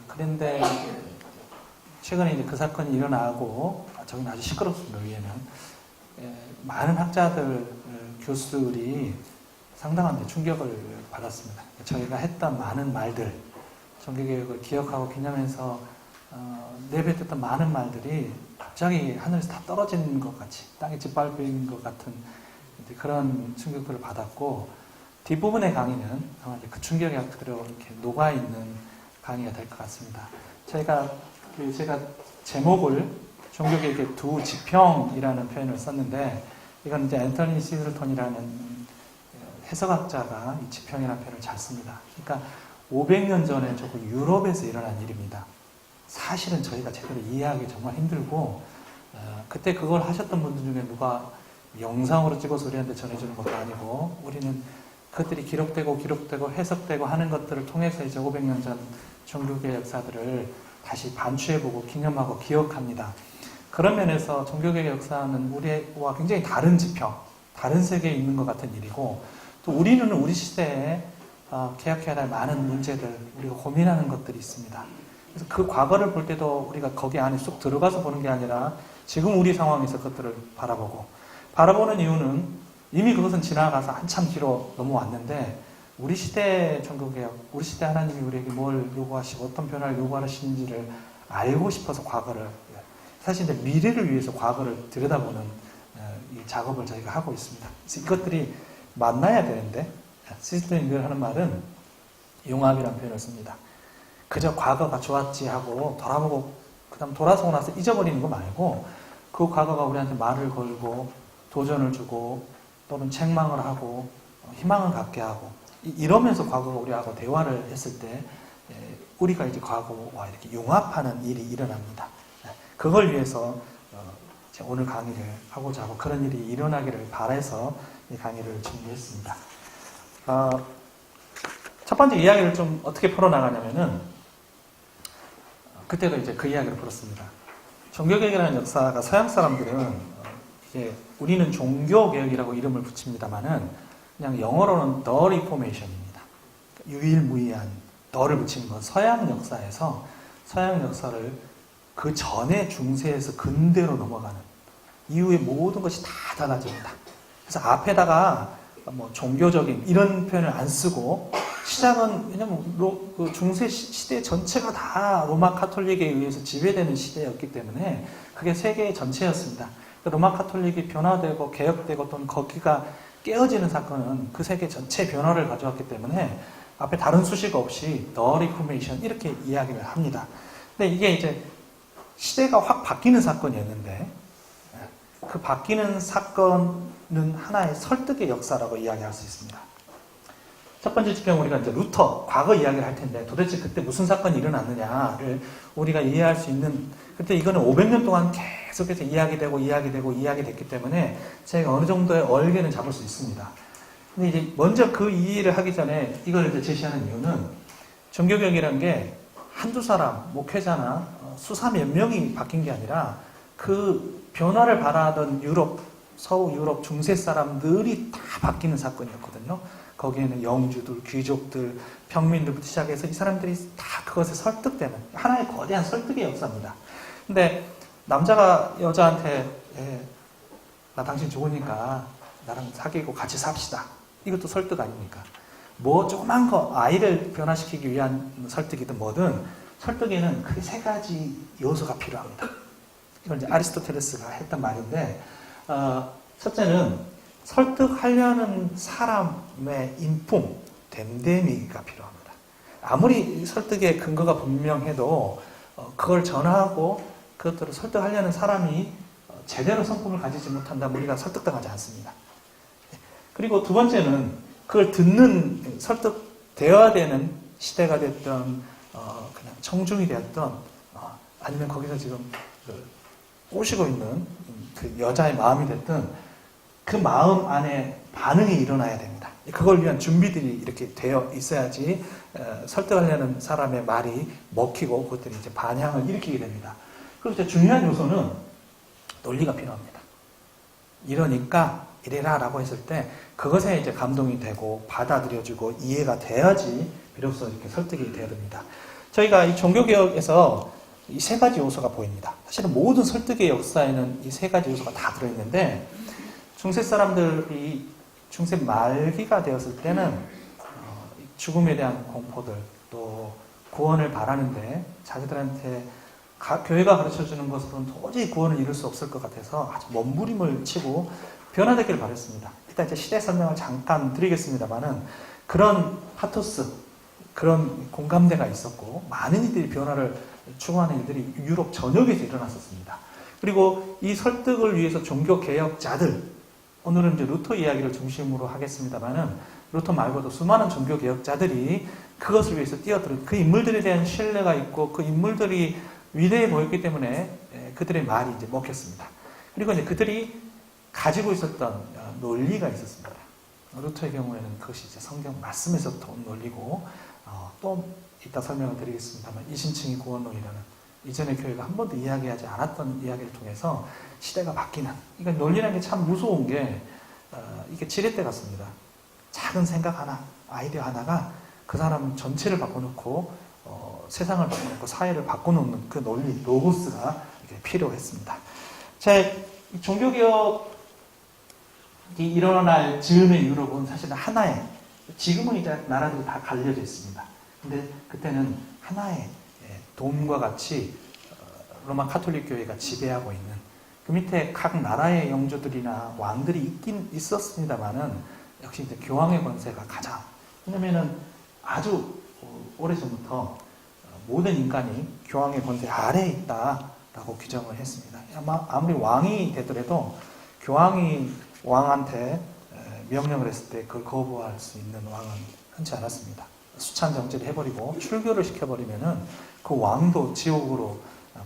그런데 최근에 이제 그 사건이 일어나고 저는 아주 시끄럽습니다. 위에는 많은 학자들, 교수들이 상당한 충격을 받았습니다. 저희가 했던 많은 말들, 종교개혁을 기억하고 기념해서 내뱉었던 많은 말들이 갑자기 하늘에서 다 떨어지는 것 같이 땅에 짓밟힌 것 같은 그런 충격들을 받았고, 뒷부분의 강의는 아마 그 충격이 그대로 이렇게 녹아있는 강의가 될 것 같습니다. 제가 제목을 종교개혁의 두 지평이라는 표현을 썼는데, 이건 이제 앤서니 시슬턴이라는 해석학자가 이 지평이라는 표현을 잘 씁니다. 그러니까 500년 전에 조금 유럽에서 일어난 일입니다. 사실은 저희가 제대로 이해하기 정말 힘들고, 그때 그걸 하셨던 분들 중에 누가 영상으로 찍어서 우리한테 전해주는 것도 아니고, 우리는 그것들이 기록되고 해석되고 하는 것들을 통해서 이제 500년 전 종교개혁 역사들을 다시 반추해보고 기념하고 기억합니다. 그런 면에서 종교개혁 역사는 우리와 굉장히 다른 지평, 다른 세계에 있는 것 같은 일이고, 또 우리는 우리 시대에 개혁해야 할 많은 문제들, 우리가 고민하는 것들이 있습니다. 그래서 그 과거를 볼 때도 우리가 거기 안에 쏙 들어가서 보는 게 아니라 지금 우리 상황에서 그것들을 바라보는 이유는 이미 그것은 지나가서 한참 뒤로 넘어왔는데, 우리 시대의 종교개혁, 우리 시대 하나님이 우리에게 뭘 요구하시고 어떤 변화를 요구하시는지를 알고 싶어서 과거를, 사실 이제 미래를 위해서 과거를 들여다보는 이 작업을 저희가 하고 있습니다. 그래서 이것들이 만나야 되는데, 시스템이 늘 하는 말은 융합이라는 표현을 씁니다. 그저 과거가 좋았지 하고 돌아보고 그 다음 돌아서고 나서 잊어버리는 거 말고, 그 과거가 우리한테 말을 걸고 도전을 주고 또는 책망을 하고 희망을 갖게 하고, 이러면서 과거가 우리하고 대화를 했을 때 우리가 이제 과거와 이렇게 융합하는 일이 일어납니다. 그걸 위해서 오늘 강의를 하고자 하고, 그런 일이 일어나기를 바라서 이 강의를 준비했습니다. 첫 번째 이야기를 좀 어떻게 풀어나가냐면은, 그때도 이제 그 이야기를 풀었습니다. 종교개혁이라는 역사가 서양 사람들은 이게 우리는 종교개혁이라고 이름을 붙입니다만은 그냥 영어로는 The Reformation입니다. 유일무이한 더를 붙이는 건 서양 역사에서 서양 역사를 그 전에 중세에서 근대로 넘어가는 이후에 모든 것이 다 달라집니다. 그래서 앞에다가 뭐 종교적인 이런 표현을 안 쓰고, 시작은 왜냐면 그 중세 시대 전체가 다 로마 카톨릭에 의해서 지배되는 시대였기 때문에 그게 세계 전체였습니다. 로마 카톨릭이 변화되고 개혁되고 또는 거기가 깨어지는 사건은 그 세계 전체 변화를 가져왔기 때문에 앞에 다른 수식 없이 The Reformation 이렇게 이야기를 합니다. 근데 이게 이제 시대가 확 바뀌는 사건이었는데, 그 바뀌는 사건은 하나의 설득의 역사라고 이야기할 수 있습니다. 첫 번째 지평, 우리가 이제 루터 과거 이야기를 할 텐데, 도대체 그때 무슨 사건이 일어났느냐를 우리가 이해할 수 있는, 그때 이거는 500년 동안 계속해서 이야기됐기 때문에 제가 어느 정도의 얼개는 잡을 수 있습니다. 근데 이제 먼저 그 이해를 하기 전에 이걸 이제 제시하는 이유는, 종교개혁이라는 게 한두 사람, 목회자나 수사 몇 명이 바뀐 게 아니라 그 변화를 바라던 유럽, 서구 유럽 중세 사람들이 다 바뀌는 사건이었거든요. 거기에는 영주들, 귀족들, 평민들부터 시작해서 이 사람들이 다 그것에 설득되는 하나의 거대한 설득의 역사입니다. 근데 남자가 여자한테 나 당신 좋으니까 나랑 사귀고 같이 삽시다. 이것도 설득 아닙니까? 뭐 조그만 거, 아이를 변화시키기 위한 설득이든 뭐든 설득에는 크게 세 가지 요소가 필요합니다. 이건 이제 아리스토텔레스가 했던 말인데, 첫째는 설득하려는 사람의 인품, 됨됨이가 필요합니다. 아무리 설득의 근거가 분명해도 그걸 전하고 그것들을 설득하려는 사람이 제대로 성품을 가지지 못한다면 우리가 설득당하지 않습니다. 그리고 두 번째는 그걸 듣는, 설득되어야 되는 시대가 됐던 그냥 청중이 되었던 아니면 거기서 지금 꼬시고 있는 그 여자의 마음이 됐든 그 마음 안에 반응이 일어나야 됩니다. 그걸 위한 준비들이 이렇게 되어 있어야지 설득하려는 사람의 말이 먹히고 그것들이 이제 반향을 일으키게 됩니다. 그리고 이제 중요한 요소는 논리가 필요합니다. 이러니까 이래라 라고 했을 때 그것에 이제 감동이 되고 받아들여지고 이해가 돼야지 비로소 이렇게 설득이 되어야 됩니다. 저희가 이 종교개혁에서 이 세 가지 요소가 보입니다. 사실은 모든 설득의 역사에는 이 세 가지 요소가 다 들어있는데, 중세 사람들이 중세 말기가 되었을 때는 죽음에 대한 공포들, 또 구원을 바라는데 자기들한테 교회가 가르쳐주는 것으로는 도저히 구원을 이룰 수 없을 것 같아서 아주 몸부림을 치고 변화되기를 바랬습니다. 일단 이제 시대 설명을 잠깐 드리겠습니다만은, 그런 파토스, 그런 공감대가 있었고 많은 이들이 변화를 추구하는 일들이 유럽 전역에서 일어났었습니다. 그리고 이 설득을 위해서 종교 개혁자들, 오늘은 이제 루터 이야기를 중심으로 하겠습니다만은, 루터 말고도 수많은 종교 개혁자들이 그것을 위해서 뛰어들은, 그 인물들에 대한 신뢰가 있고 그 인물들이 위대해 보였기 때문에 그들의 말이 이제 먹혔습니다. 그리고 이제 그들이 가지고 있었던 논리가 있었습니다. 루터의 경우에는 그것이 이제 성경 말씀에서부터 온 논리고, 또 이따 설명을 드리겠습니다만, 이신칭의 구원론이라는 이전의 교회가 한 번도 이야기하지 않았던 이야기를 통해서 시대가 바뀌는, 그러니까 논리라는 게 참 무서운 게, 이게 지렛대 같습니다. 작은 생각 하나, 아이디어 하나가 그 사람 전체를 바꿔놓고 세상을 바꿔놓고 사회를 바꿔놓는 그 논리, 로고스가 필요했습니다. 자, 종교개혁이 일어날 즈음의 유럽은 사실은 하나의, 지금은 이제 나라들이 다 갈려져 있습니다. 근데 그때는 하나의 돔과 같이 로마 카톨릭 교회가 지배하고 있는, 그 밑에 각 나라의 영주들이나 왕들이 있긴 있었습니다만은 역시 이제 교황의 권세가 가장, 왜냐면은 아주 오래전부터 모든 인간이 교황의 권세 아래에 있다라고 규정을 했습니다. 아무리 왕이 되더라도 교황이 왕한테 명령을 했을 때 그걸 거부할 수 있는 왕은 흔치 않았습니다. 수찬 정제를 해버리고 출교를 시켜버리면은 그 왕도 지옥으로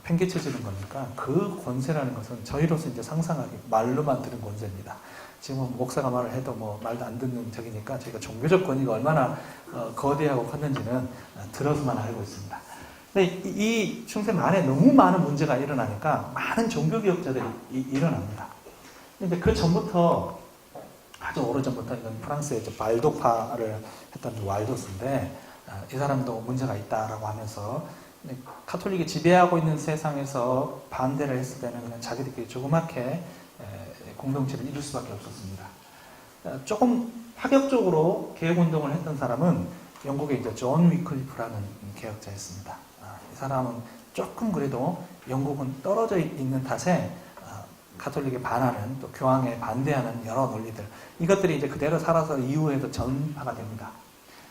팽개쳐지는 거니까, 그 권세라는 것은 저희로서 이제 상상하기 말로만 들은 권세입니다. 지금 목사가 말을 해도 뭐 말도 안 듣는 적이니까 저희가 종교적 권위가 얼마나 거대하고 컸는지는 들어서만 알고 있습니다. 근데 이 중세 말에 너무 많은 문제가 일어나니까 많은 종교개혁자들이 일어납니다. 근데 그 전부터, 아주 오래전부터, 이건 프랑스의 발도파를 했던 왈도스인데, 이 사람도 문제가 있다라고 하면서 카톨릭이 지배하고 있는 세상에서 반대를 했을 때는 그냥 자기들끼리 조그맣게 공동체를 이룰 수밖에 없었습니다. 조금 파격적으로 개혁운동을 했던 사람은 영국의 이제 존 위클리프라는 개혁자였습니다. 이 사람은 조금 그래도 영국은 떨어져 있는 탓에 가톨릭에 반하는, 또 교황에 반대하는 여러 논리들, 이것들이 이제 그대로 살아서 이후에도 전파가 됩니다.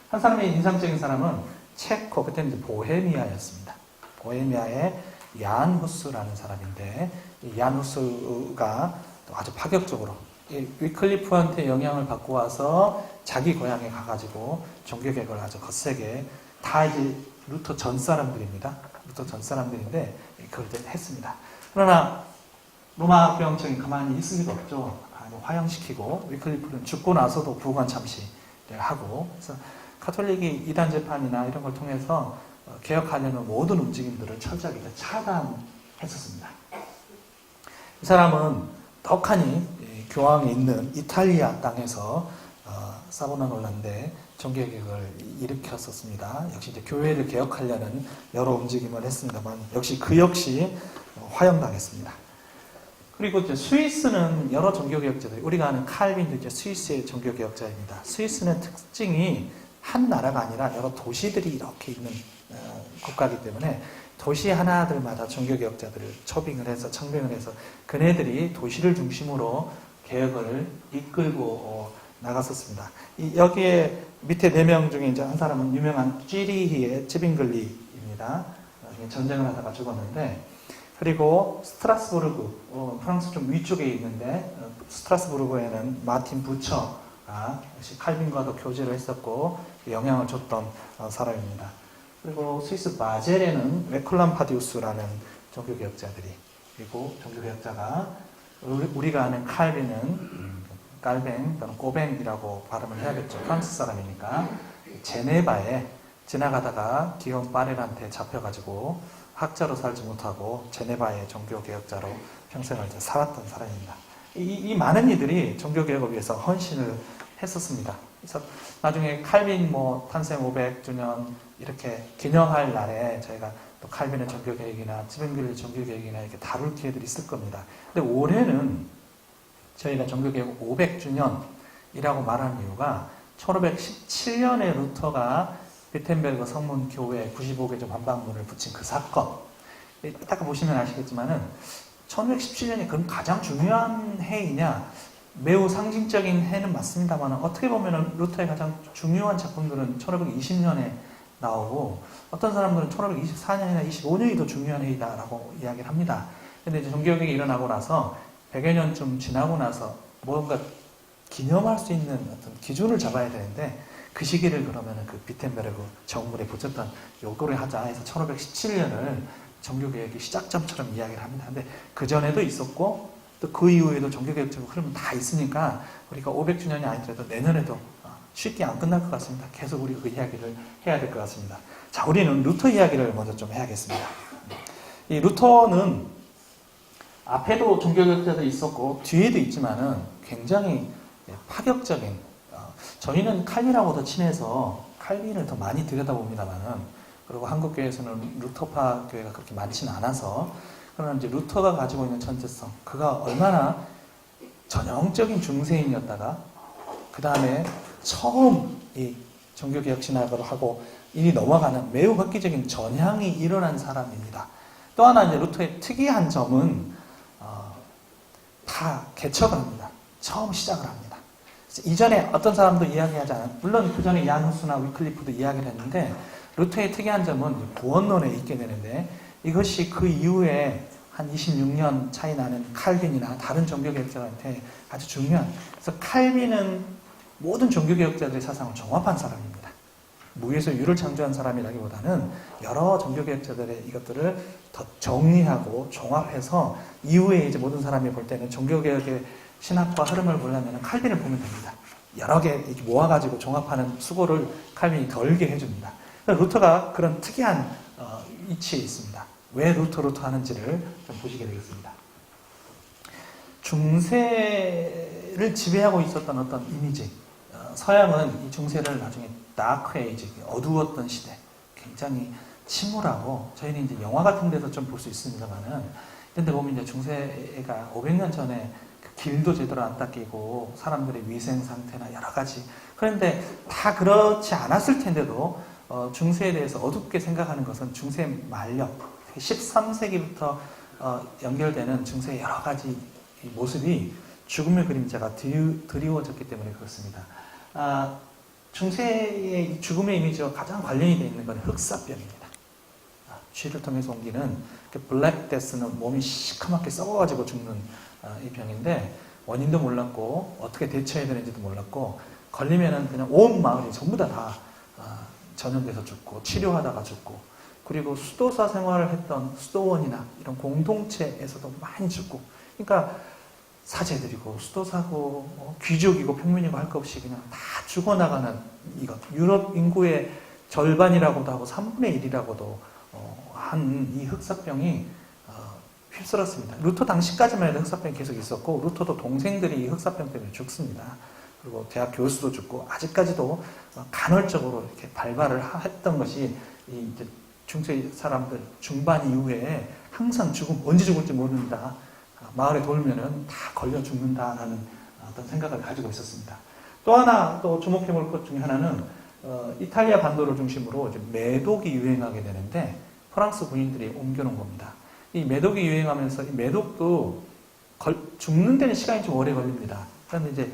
한 사람의 인상적인 사람은 체코, 그때는 이제 보헤미아였습니다. 보헤미아의 얀 후스라는 사람인데, 이 얀 후스가 아주 파격적으로 위클리프한테 영향을 받고 와서 자기 고향에 가가지고 종교개혁을 아주 거세게, 다 이제 루터 전 사람들입니다. 루터 전 사람들인데 그걸 했습니다. 그러나 로마 교황청이 가만히 있을 리가 없죠. 화형시키고, 위클리프는 죽고 나서도 부관 참시를 하고, 그래서 카톨릭이 이단 재판이나 이런 걸 통해서 개혁하려는 모든 움직임들을 철저하게 차단했었습니다. 이 사람은 떡하니 교황이 있는 이탈리아 땅에서 사보나놀라인데 종교개혁을 일으켰었습니다. 역시 이제 교회를 개혁하려는 여러 움직임을 했습니다만, 역시 그 역시 화형당했습니다. 그리고 이제 스위스는 여러 종교개혁자들, 우리가 아는 칼빈도 이제 스위스의 종교개혁자입니다. 스위스는 특징이 한 나라가 아니라 여러 도시들이 이렇게 있는 국가이기 때문에 도시 하나들마다 종교개혁자들을 초빙을 해서 청빙을 해서 그네들이 도시를 중심으로 개혁을 이끌고 나갔었습니다. 여기에 밑에 4명 중에 이제 한 사람은 유명한 쥐리히의 찌빙글리입니다. 전쟁을 하다가 죽었는데, 그리고 스트라스부르크, 프랑스 좀 위쪽에 있는데 스트라스부르크에는 마틴 부처가 역시 칼빈과도 교제를 했었고 영향을 줬던 사람입니다. 그리고 스위스 바젤에는 웨클람파디우스라는 종교개혁자들이, 그리고 종교개혁자가, 우리가 아는 칼빈은 깔뱅 또는 꼬뱅이라고 발음을 해야겠죠. 프랑스 사람이니까. 제네바에 지나가다가 기욤 파레한테 잡혀가지고 학자로 살지 못하고 제네바의 종교개혁자로 평생을 살았던 사람입니다. 이 많은 이들이 종교개혁을 위해서 헌신을 했었습니다. 그래서 나중에 칼빈 뭐 탄생 500주년 이렇게 기념할 날에 저희가 또 칼빈의 종교개혁이나 지벤교리의 종교개혁이나 이렇게 다룰 기회들이 있을 겁니다. 근데 올해는 저희가 종교개혁 500주년이라고 말하는 이유가 1517년에 루터가 비텐베르그 성문교회 95개조 반박문을 붙인 그 사건. 이따가 보시면 아시겠지만은 1517년이 그럼 가장 중요한 해이냐? 매우 상징적인 해는 맞습니다만 어떻게 보면 루터의 가장 중요한 작품들은 1520년에 나오고 어떤 사람들은 1524년이나 25년이 더 중요한 해이다라고 이야기를 합니다. 근데 이제 종교개혁이 일어나고 나서 100여 년쯤 지나고 나서 뭔가 기념할 수 있는 어떤 기준을 잡아야 되는데 그 시기를 그러면은 그 비텐베르그 정물에 붙였던 요거를 하자 해서 1517년을 종교개혁의 시작점처럼 이야기를 합니다. 근데 그 전에도 있었고 또 그 이후에도 종교개혁적인 흐름은 다 있으니까 우리가 500주년이 아니더라도 내년에도 쉽게 안 끝날 것 같습니다. 계속 우리가 그 이야기를 해야 될 것 같습니다. 자, 우리는 루터 이야기를 먼저 좀 해야겠습니다. 이 루터는 앞에도 종교개혁자들이 있었고 뒤에도 있지만은 굉장히 파격적인, 저희는 칼빈하고 더 친해서 칼빈을 더 많이 들여다봅니다만은, 그리고 한국교회에서는 루터파 교회가 그렇게 많지는 않아서, 그러나 이제 루터가 가지고 있는 천재성, 그가 얼마나 전형적인 중세인이었다가 그 다음에 처음 이 종교개혁 신학을 하고 일이 넘어가는 매우 획기적인 전향이 일어난 사람입니다. 또 하나 이제 루터의 특이한 점은 다 개척을 합니다. 처음 시작을 합니다. 이전에 어떤 사람도 이야기하지 않아요. 물론 그 전에 야누스나 위클리프도 이야기를 했는데 루터의 특이한 점은 구원론에 있게 되는데, 이것이 그 이후에 한 26년 차이 나는 칼빈이나 다른 종교개혁자한테 아주 중요한, 그래서 칼빈은 모든 종교개혁자들의 사상을 종합한 사람입니다. 무에서 유를 창조한 사람이라기보다는 여러 종교개혁자들의 이것들을 더 정리하고 종합해서 이후에 이제 모든 사람이 볼 때는 종교개혁의 신학과 흐름을 보려면 칼빈을 보면 됩니다. 여러 개 이렇게 모아가지고 종합하는 수고를 칼빈이 덜게 해줍니다. 루터가 그런 특이한 위치에 있습니다. 왜 루터 하는지를 좀 보시게 되겠습니다. 중세를 지배하고 있었던 어떤 이미지, 서양은 이 중세를 나중에 다크 에이지, 어두웠던 시대, 굉장히 침울하고, 저희는 이제 영화 같은 데서 좀 볼 수 있습니다만은, 근데 보면 이제 중세가 500년 전에 길도 제대로 안 닦이고 사람들의 위생 상태나 여러 가지, 그런데 다 그렇지 않았을 텐데도 중세에 대해서 어둡게 생각하는 것은 중세 말력, 13세기부터 연결되는 중세의 여러 가지 모습이 죽음의 그림자가 드리워졌기 때문에 그렇습니다. 중세의 죽음의 이미지와 가장 관련이 되어 있는 건 흑사병입니다. 쥐를 통해서 옮기는 블랙 데스는 몸이 시커멓게 썩어가지고 죽는 이 병인데, 원인도 몰랐고 어떻게 대처해야 되는지도 몰랐고, 걸리면은 그냥 온 마을이 전부 다 전염돼서 죽고 치료하다가 죽고, 그리고 수도사 생활을 했던 수도원이나 이런 공동체에서도 많이 죽고, 그러니까 사제들이고 수도사고 귀족이고 평민이고 할 것 없이 그냥 다 죽어나가는 이것, 유럽 인구의 절반이라고도 하고 3분의 1이라고도 한 이 흑사병이 휩쓸었습니다. 루터 당시까지만 해도 흑사병이 계속 있었고, 루터도 동생들이 이 흑사병 때문에 죽습니다. 그리고 대학 교수도 죽고, 아직까지도 간헐적으로 이렇게 발발을 했던 것이 이제 중세 사람들 중반 이후에 항상 언제 죽을지 모른다, 마을에 돌면은 다 걸려 죽는다라는 어떤 생각을 가지고 있었습니다. 또 하나 또 주목해볼 것 중에 하나는 이탈리아 반도를 중심으로 이제 매독이 유행하게 되는데, 프랑스 군인들이 옮겨놓은 겁니다. 이 매독이 유행하면서 이 매독도 죽는 데는 시간이 좀 오래 걸립니다. 그런데 이제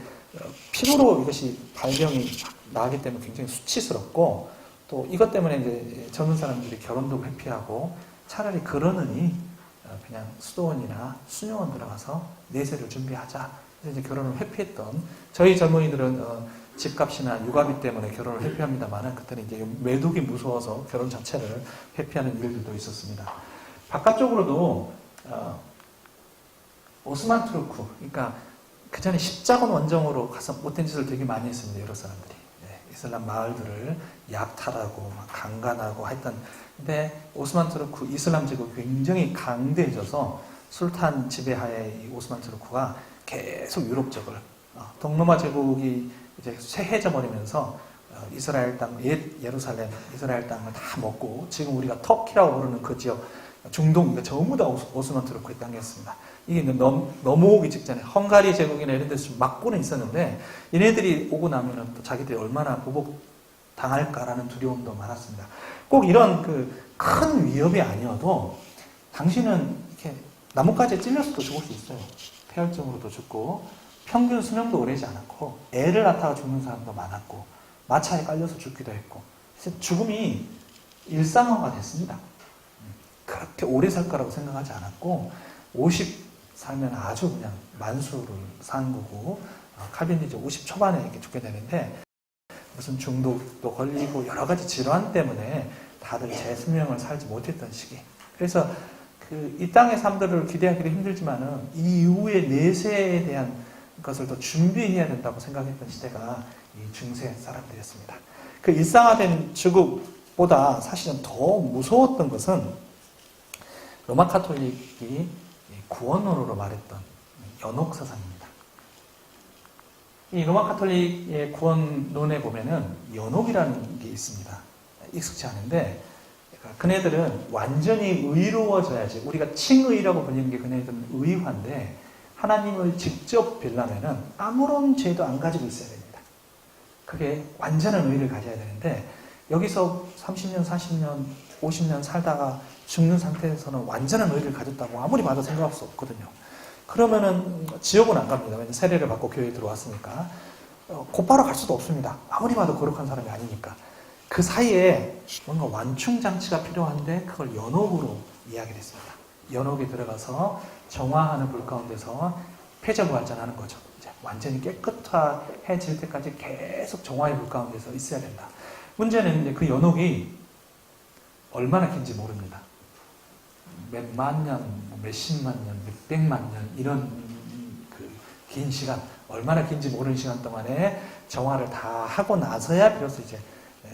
피부로 이것이 발병이 나기 때문에 굉장히 수치스럽고, 또 이것 때문에 이제 젊은 사람들이 결혼도 회피하고, 차라리 그러느니 그냥 수도원이나 수녀원 들어가서 내세를 준비하자. 그래서 이제 결혼을 회피했던, 저희 젊은이들은 집값이나 육아비 때문에 결혼을 회피합니다만은, 그때는 이제 매독이 무서워서 결혼 자체를 회피하는 일들도 있었습니다. 바깥쪽으로도 오스만 투르크, 그러니까 그 전에 십자군 원정으로 가서 못된 짓을 되게 많이 했습니다. 여러 사람들이. 이슬람 마을들을 약탈하고 강간하고 했던. 근데 오스만 투르크 이슬람 제국이 굉장히 강대해져서 술탄 지배하에 이 오스만 투르크가 계속 유럽적을, 동로마 제국이 이제 쇠해져 버리면서 이스라엘 땅, 옛 예루살렘, 이스라엘 땅을 다 먹고 지금 우리가 터키라고 부르는 그 지역, 중동, 전부 다 오스만투르크 그 땅이었습니다. 이게 넘어오기 직전에 헝가리 제국이나 이런 데서 좀 막고는 있었는데 얘네들이 오고 나면은 또 자기들이 얼마나 보복 당할까라는 두려움도 많았습니다. 꼭 이런 그 큰 위협이 아니어도 당신은 이렇게 나뭇가지에 찔려서도 죽을 수 있어요. 폐혈증으로도 죽고 평균 수명도 오래지 않았고 애를 낳다가 죽는 사람도 많았고 마차에 깔려서 죽기도 했고 그래서 죽음이 일상화가 됐습니다. 그렇게 오래 살 거라고 생각하지 않았고 50 살면 아주 그냥 만수를 사는 거고 칼빈도 이제 50 초반에 이렇게 죽게 되는데 무슨 중독도 걸리고 여러 가지 질환 때문에 다들 제 수명을 살지 못했던 시기. 그래서 이 땅의 삶들을 기대하기도 힘들지만은 이 이후의 내세에 대한 것을 더 준비해야 된다고 생각했던 시대가 이 중세 사람들이었습니다. 그 일상화된 죽음보다 사실은 더 무서웠던 것은 로마 카톨릭이 구원론으로 말했던 연옥사상입니다. 이 로마 카톨릭의 구원론에 보면은 연옥이라는 게 있습니다. 익숙치 않은데 그네들은 완전히 의로워져야지, 우리가 칭의라고 불리는 게 그네들은 의화인데 하나님을 직접 뵈려면은 아무런 죄도 안 가지고 있어야 됩니다. 그게 완전한 의를 가져야 되는데 여기서 30년, 40년, 50년 살다가 죽는 상태에서는 완전한 의를 가졌다고 아무리 봐도 생각할 수 없거든요. 그러면은 지옥은 안 갑니다. 왜냐면 세례를 받고 교회에 들어왔으니까. 곧바로 갈 수도 없습니다. 아무리 봐도 거룩한 사람이 아니니까. 그 사이에 뭔가 완충장치가 필요한데 그걸 연옥으로 이야기를 했습니다. 연옥에 들어가서 정화하는 불 가운데서 폐저부활전하는 거죠. 이제 완전히 깨끗해질 때까지 계속 정화의 불 가운데서 있어야 된다. 문제는 이제 그 연옥이 얼마나 긴지 모릅니다. 몇만 년, 몇십만 년, 몇백만 년 이런 그 긴 시간, 얼마나 긴지 모르는 시간 동안에 정화를 다 하고 나서야 비로소 이제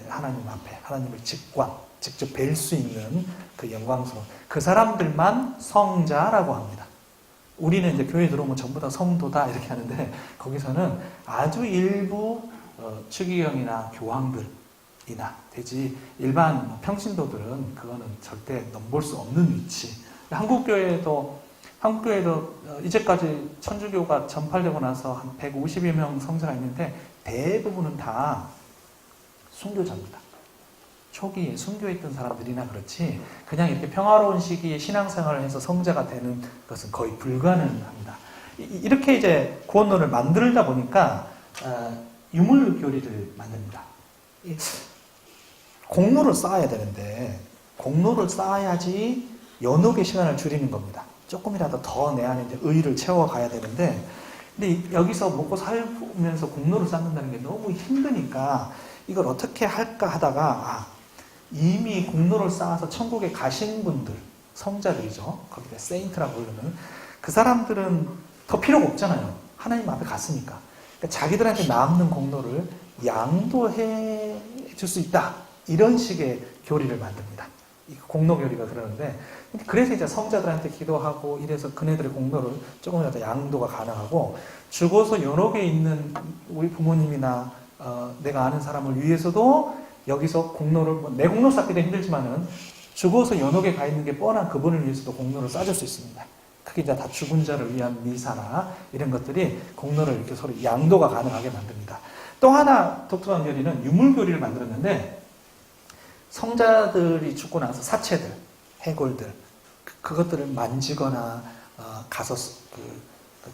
하나님 앞에 하나님을 직접 뵐 수 있는 그 영광스러운 그 사람들만 성자라고 합니다. 우리는 이제 교회 들어오면 전부 다 성도다 이렇게 하는데 거기서는 아주 일부 추기경이나 교황들이나 되지 일반 평신도들은 그거는 절대 넘볼 수 없는 위치. 한국교회도 이제까지 천주교가 전파되고 나서 한 150여 명 성자가 있는데 대부분은 다 순교자입니다. 초기에 순교했던 사람들이나 그렇지 그냥 이렇게 평화로운 시기에 신앙생활을 해서 성자가 되는 것은 거의 불가능합니다. 이렇게 이제 구원론을 만들다 보니까 유물교리를 만듭니다. 공로를 쌓아야 되는데 공로를 쌓아야지 연옥의 시간을 줄이는 겁니다. 조금이라도 더 내 안에 이제 의의를 채워가야 되는데 근데 여기서 먹고 살면서 공로를 쌓는다는 게 너무 힘드니까 이걸 어떻게 할까 하다가 이미 공로를 쌓아서 천국에 가신 분들, 성자들이죠. 거기다 세인트라고 부르는 그 사람들은 더 필요가 없잖아요. 하나님 앞에 갔으니까. 그러니까 자기들한테 남는 공로를 양도해 줄 수 있다. 이런 식의 교리를 만듭니다. 이 공로 교리가 그러는데 그래서 이제 성자들한테 기도하고 이래서 그네들의 공로를 조금이라도 양도가 가능하고 죽어서 연옥에 있는 우리 부모님이나 내가 아는 사람을 위해서도 여기서 공로를 내 공로 쌓기도 힘들지만은 죽어서 연옥에 가 있는 게 뻔한 그분을 위해서도 공로를 쌓아줄 수 있습니다. 그게 이제 다 죽은 자를 위한 미사나 이런 것들이 공로를 이렇게 서로 양도가 가능하게 만듭니다. 또 하나 독특한 교리는 유물교리를 만들었는데 성자들이 죽고 나서 사체들, 해골들 그것들을 만지거나 가서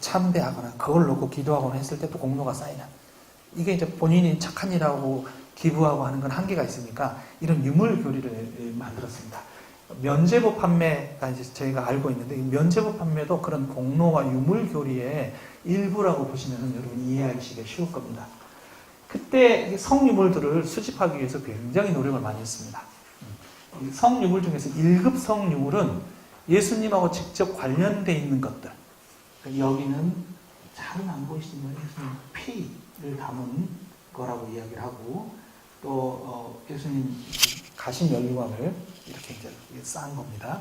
참배하거나 그걸 놓고 기도하거나 했을 때 또 공로가 쌓이는 이게 이제 본인이 착한 일하고 기부하고 하는 건 한계가 있으니까 이런 유물 교리를 만들었습니다. 면제부 판매가 이제 저희가 알고 있는데 면제부 판매도 그런 공로와 유물 교리의 일부라고 보시면 여러분 이해하시기가 쉬울 겁니다. 그때 성유물들을 수집하기 위해서 굉장히 노력을 많이 했습니다. 성유물 중에서 1급 성유물은 예수님하고 직접 관련되어 있는 것들. 여기는 잘은 안 보이시지만 예수님 피를 담은 거라고 이야기를 하고 또 예수님 가신 연료관을 이렇게 이제 쌓은 겁니다.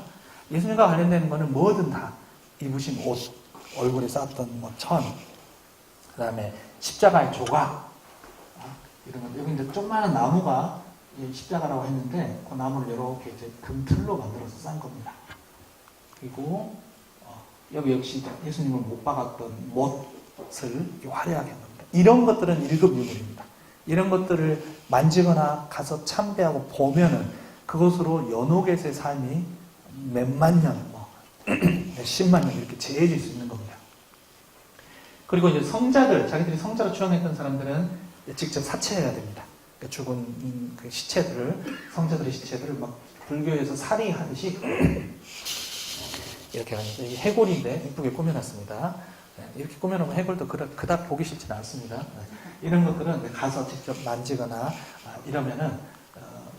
예수님과 관련되는 거는 뭐든 다 입으신 옷, 얼굴에 쌓았던 천, 그 다음에 십자가의 조각, 이런 것. 여기 이제 조그마한 나무가 십자가라고 했는데 그 나무를 이렇게 이제 금틀로 만들어서 싼 겁니다. 그리고 여기 역시 예수님을 못 박았던 못을 화려하게 한 겁니다. 이런 것들은 1급 유물입니다. 이런 것들을 만지거나 가서 참배하고 보면은 그것으로 연옥에서의 삶이 몇만 년, 몇십만 년 이렇게 재해질 수 있는 겁니다. 그리고 이제 성자들, 자기들이 성자로 추앙했던 사람들은 직접 사체해야 됩니다. 그러니까 죽은 그 시체들을, 성자들의 시체들을 막 불교에서 살이하듯이 이렇게 하니까 이게 해골인데 이쁘게 꾸며놨습니다. 이렇게 꾸며놓으면 해골도 그닥 보기 쉽지는 않습니다. 이런 것들은 가서 직접 만지거나 이러면은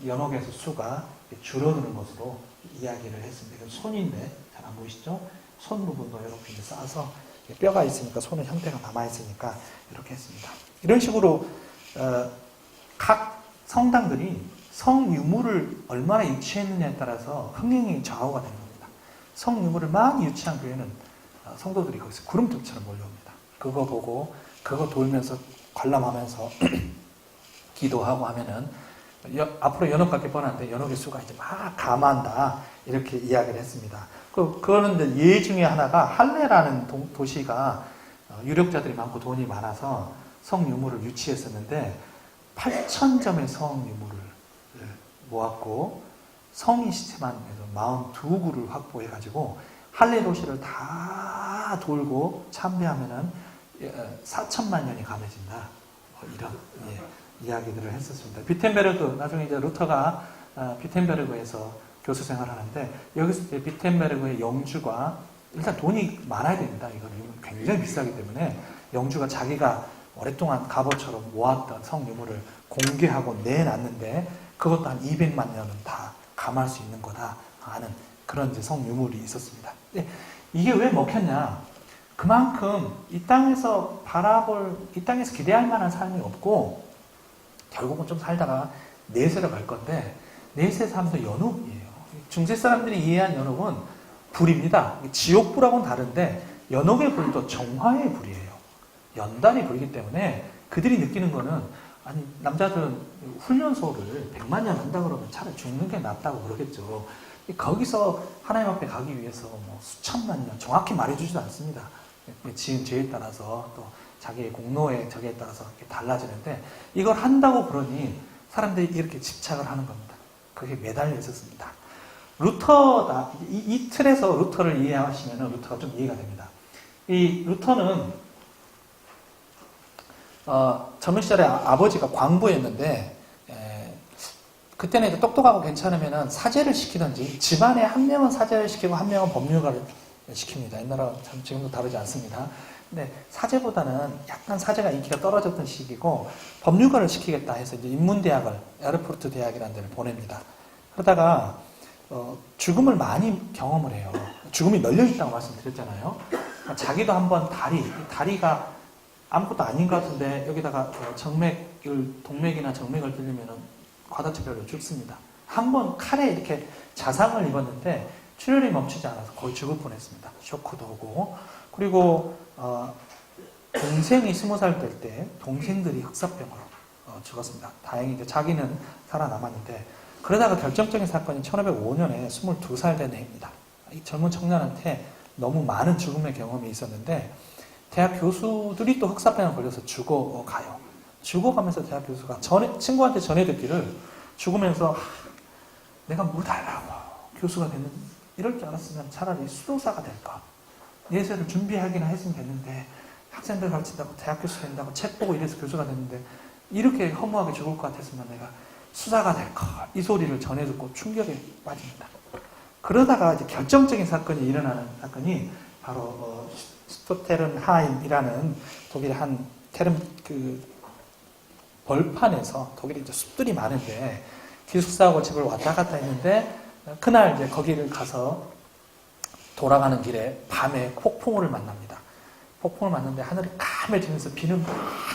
연옥에서 수가 줄어드는 것으로 이야기를 했습니다. 이건 손인데 잘 안 보이시죠? 손 부분도 이렇게 싸서 뼈가 있으니까 손의 형태가 남아있으니까 이렇게 했습니다. 이런 식으로 각 성당들이 성유물을 얼마나 유치했느냐에 따라서 흥행이 좌우가 되는 겁니다. 성유물을 많이 유치한 교회는 성도들이 거기서 구름통처럼 몰려옵니다. 그거 보고 그거 돌면서 관람하면서 기도하고 하면은 앞으로 연옥 같게 뻔한데 연옥의 수가 이제 막 감한다 이렇게 이야기를 했습니다. 그거는 예 중에 하나가 할레라는 도시가 유력자들이 많고 돈이 많아서 성유물을 유치했었는데 8,000점의 성유물을 모았고 성인 시체만 해서 42구를 확보해가지고 할레 도시를 다 돌고 참배하면은 4천만 년이 감해진다. 이런 이야기들을 했었습니다. 비텐베르그, 나중에 이제 루터가 비텐베르그에서 교수 생활을 하는데 여기서 이제 비텐베르그의 영주가 일단 돈이 많아야 됩니다. 이건 굉장히 비싸기 때문에 영주가 자기가 오랫동안 갑옷처럼 모았던 성유물을 공개하고 내놨는데 그것도 한 200만 년은 다 감할 수 있는 거다 하는 그런 이제 성유물이 있었습니다. 근데 이게 왜 먹혔냐? 그만큼 이 땅에서 이 땅에서 기대할 만한 삶이 없고 결국은 좀 살다가 내세로 갈 건데 내세에서 하면서 연옥이에요. 중세 사람들이 이해한 연옥은 불입니다. 지옥불하고는 다른데 연옥의 불도 정화의 불이에요. 연단이 불이기 때문에 그들이 느끼는 거는 아니 남자들은 훈련소를 100만 년 한다 그러면 차라리 죽는 게 낫다고 그러겠죠. 거기서 하나님 앞에 가기 위해서 수천만 년 정확히 말해주지도 않습니다. 지은 죄에 따라서 또 자기의 공로의 저기에 따라서 이렇게 달라지는데 이걸 한다고 그러니 사람들이 이렇게 집착을 하는 겁니다. 그게 매달려 있었습니다. 루터다. 이 틀에서 루터를 이해하시면 루터가 좀 이해가 됩니다. 이 루터는 젊은 시절에 아버지가 광부였는데 그때는 이제 똑똑하고 괜찮으면 사제를 시키든지 집안에 한 명은 사제를 시키고 한 명은 법률가를 시킵니다. 옛날하고 지금도 다르지 않습니다. 근데 사제보다는 약간 사제가 인기가 떨어졌던 시기고 법률가를 시키겠다 해서 이제 인문대학을 에르포르트 대학이라는 데를 보냅니다. 그러다가 죽음을 많이 경험을 해요. 죽음이 널려 있다고 말씀드렸잖아요. 자기도 한번 다리가 아무것도 아닌 것 같은데 여기다가 동맥이나 정맥을 들리면은 과다출혈로 죽습니다. 한번 칼에 이렇게 자상을 입었는데 출혈이 멈추지 않아서 거의 죽을 뻔했습니다. 쇼크도 오고 그리고 동생이 20살 될 때 동생들이 흑사병으로 죽었습니다. 다행히 이제 자기는 살아남았는데 그러다가 결정적인 사건이 1505년에 22살 된 해입니다. 이 젊은 청년한테 너무 많은 죽음의 경험이 있었는데 대학 교수들이 또 흑사병에 걸려서 죽어가요. 죽어가면서 대학 교수가 친구한테 전해 듣기를 죽으면서 내가 뭐 달라고 교수가 됐는데 이럴 줄 알았으면 차라리 수도사가 될까. 예세를 준비하기나 했으면 됐는데 학생들 가르친다고 대학 교수 된다고 책 보고 이래서 교수가 됐는데 이렇게 허무하게 죽을 것 같았으면 내가 수사가 될까. 이 소리를 전해 듣고 충격에 빠집니다. 그러다가 이제 결정적인 사건이 일어나는 사건이 바로 스토테른하임이라는 독일의 한 벌판에서 독일에 이제 숲들이 많은데 기숙사하고 집을 왔다 갔다 했는데 그날 이제 거기를 가서 돌아가는 길에 밤에 폭풍우를 만납니다. 폭풍을 만났는데 하늘이 까매지면서 비는 막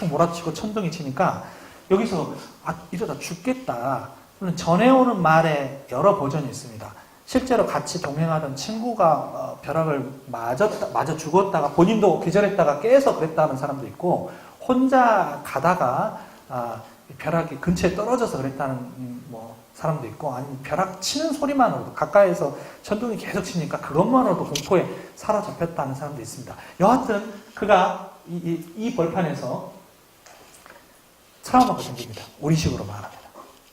몰아치고 천둥이 치니까 여기서 이러다 죽겠다. 전해오는 말에 여러 버전이 있습니다. 실제로 같이 동행하던 친구가 벼락을 맞아 죽었다가 본인도 기절했다가 깨서 그랬다는 사람도 있고 혼자 가다가 벼락이 근처에 떨어져서 그랬다는 사람도 있고, 아니면 벼락 치는 소리만으로도, 가까이서 천둥이 계속 치니까 그것만으로도 공포에 사로잡혔다는 사람도 있습니다. 여하튼 그가 이 벌판에서 트라우마가 생깁니다. 우리식으로 말합니다.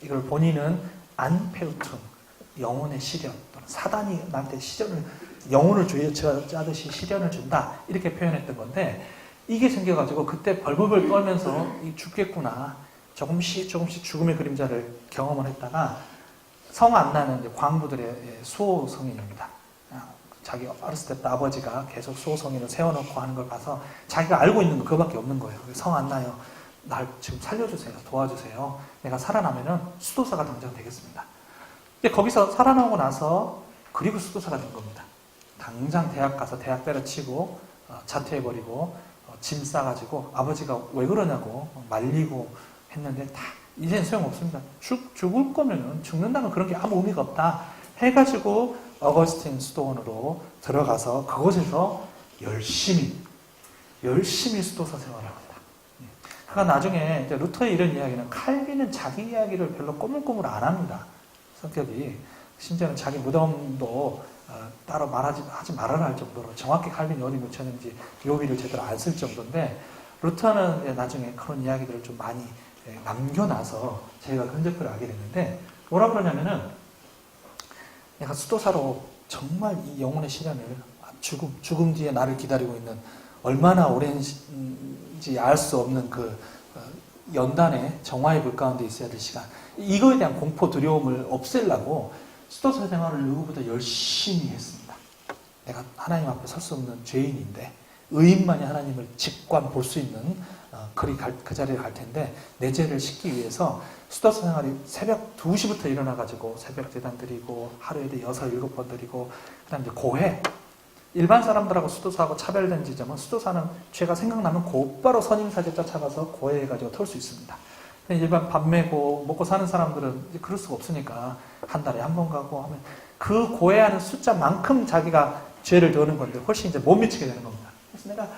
이걸 본인은 안페우툼, 영혼의 시련, 또는 사단이 나한테 영혼을 쥐어짜듯이 시련을 준다, 이렇게 표현했던 건데, 이게 생겨가지고 그때 벌벌벌 떨면서 죽겠구나, 조금씩 죽음의 그림자를 경험을 했다가, 성 안나는 광부들의 수호 성인입니다. 자기 어렸을 때 아버지가 계속 수호 성인을 세워놓고 하는 걸 봐서 자기가 알고 있는 거 그거밖에 없는 거예요. 성 안나요, 날 지금 살려주세요, 도와주세요, 내가 살아나면은 수도사가 당장 되겠습니다. 근데 거기서 살아나오고 나서 그리고 수도사가 된 겁니다. 당장 대학 가서 대학 때려치고 자퇴해버리고 짐 싸가지고 아버지가 왜 그러냐고 말리고 했는데, 다 이제는 소용없습니다. 죽을 거면은, 죽는다면 그런 게 아무 의미가 없다 해가지고 어거스틴 수도원으로 들어가서 그곳에서 열심히 수도사 생활을 합니다. 그러니까 나중에 이제 루터의 이런 이야기는, 칼빈은 자기 이야기를 별로 꼬물꼬물 안 합니다. 성격이. 심지어는 자기 무덤도 따로 하지 말아라 할 정도로 정확히 칼빈이 어디 묻혔는지 묘비를 제대로 안 쓸 정도인데, 루터는 나중에 그런 이야기들을 좀 많이 남겨놔서 저희가 흔적을 알게 됐는데, 뭐라 그러냐면은, 내가 수도사로 정말 이 영혼의 시련을, 죽음 뒤에 나를 기다리고 있는 얼마나 오랜지 알 수 없는 그 연단의 정화의 불 가운데 있어야 될 시간, 이거에 대한 공포 두려움을 없애려고 수도사 생활을 누구보다 열심히 했습니다. 내가 하나님 앞에 설 수 없는 죄인인데, 의인만이 하나님을 직관 볼 수 있는 그 자리에 갈 텐데, 내 죄를 씻기 위해서 수도사 생활이 새벽 2시부터 일어나가지고 새벽 제단 드리고, 하루에 6, 7번 드리고, 그 다음에 고해. 일반 사람들하고 수도사하고 차별된 지점은, 수도사는 죄가 생각나면 곧바로 선임사제 쫓아가서 고해해가지고 털 수 있습니다. 일반 밥 메고 먹고 사는 사람들은 이제 그럴 수가 없으니까 한 달에 한 번 가고 하면 그 고해하는 숫자만큼 자기가 죄를 넣는 건데 훨씬 이제 못 미치게 되는 겁니다. 그래서 내가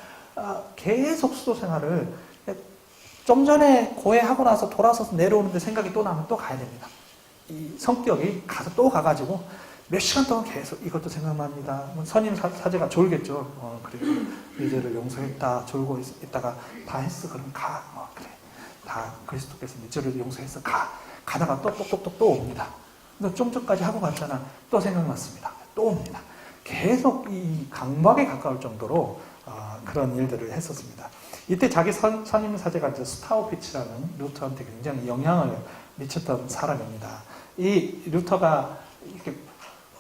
계속 수도 생활을, 좀 전에 고해하고 나서 돌아서서 내려오는데 생각이 또 나면 또 가야 됩니다. 이 성격이 가서 또 가가지고 몇 시간 동안 계속 이것도 생각납니다. 선임 사제가 졸겠죠. 그래, 이 죄를 용서했다, 졸고 있다가 다 했어, 그럼 가. 그래, 다 그리스도께서 네 죄를 용서해서 가다가 또 옵니다. 너 좀 전까지 하고 갔잖아. 또 생각났습니다. 또 옵니다. 계속 이 강박에 가까울 정도로 그런 일들을 했었습니다. 이때 자기 선임 사제가 이제 스타우피치라는 루터한테 굉장히 영향을 미쳤던 사람입니다. 이 루터가 이렇게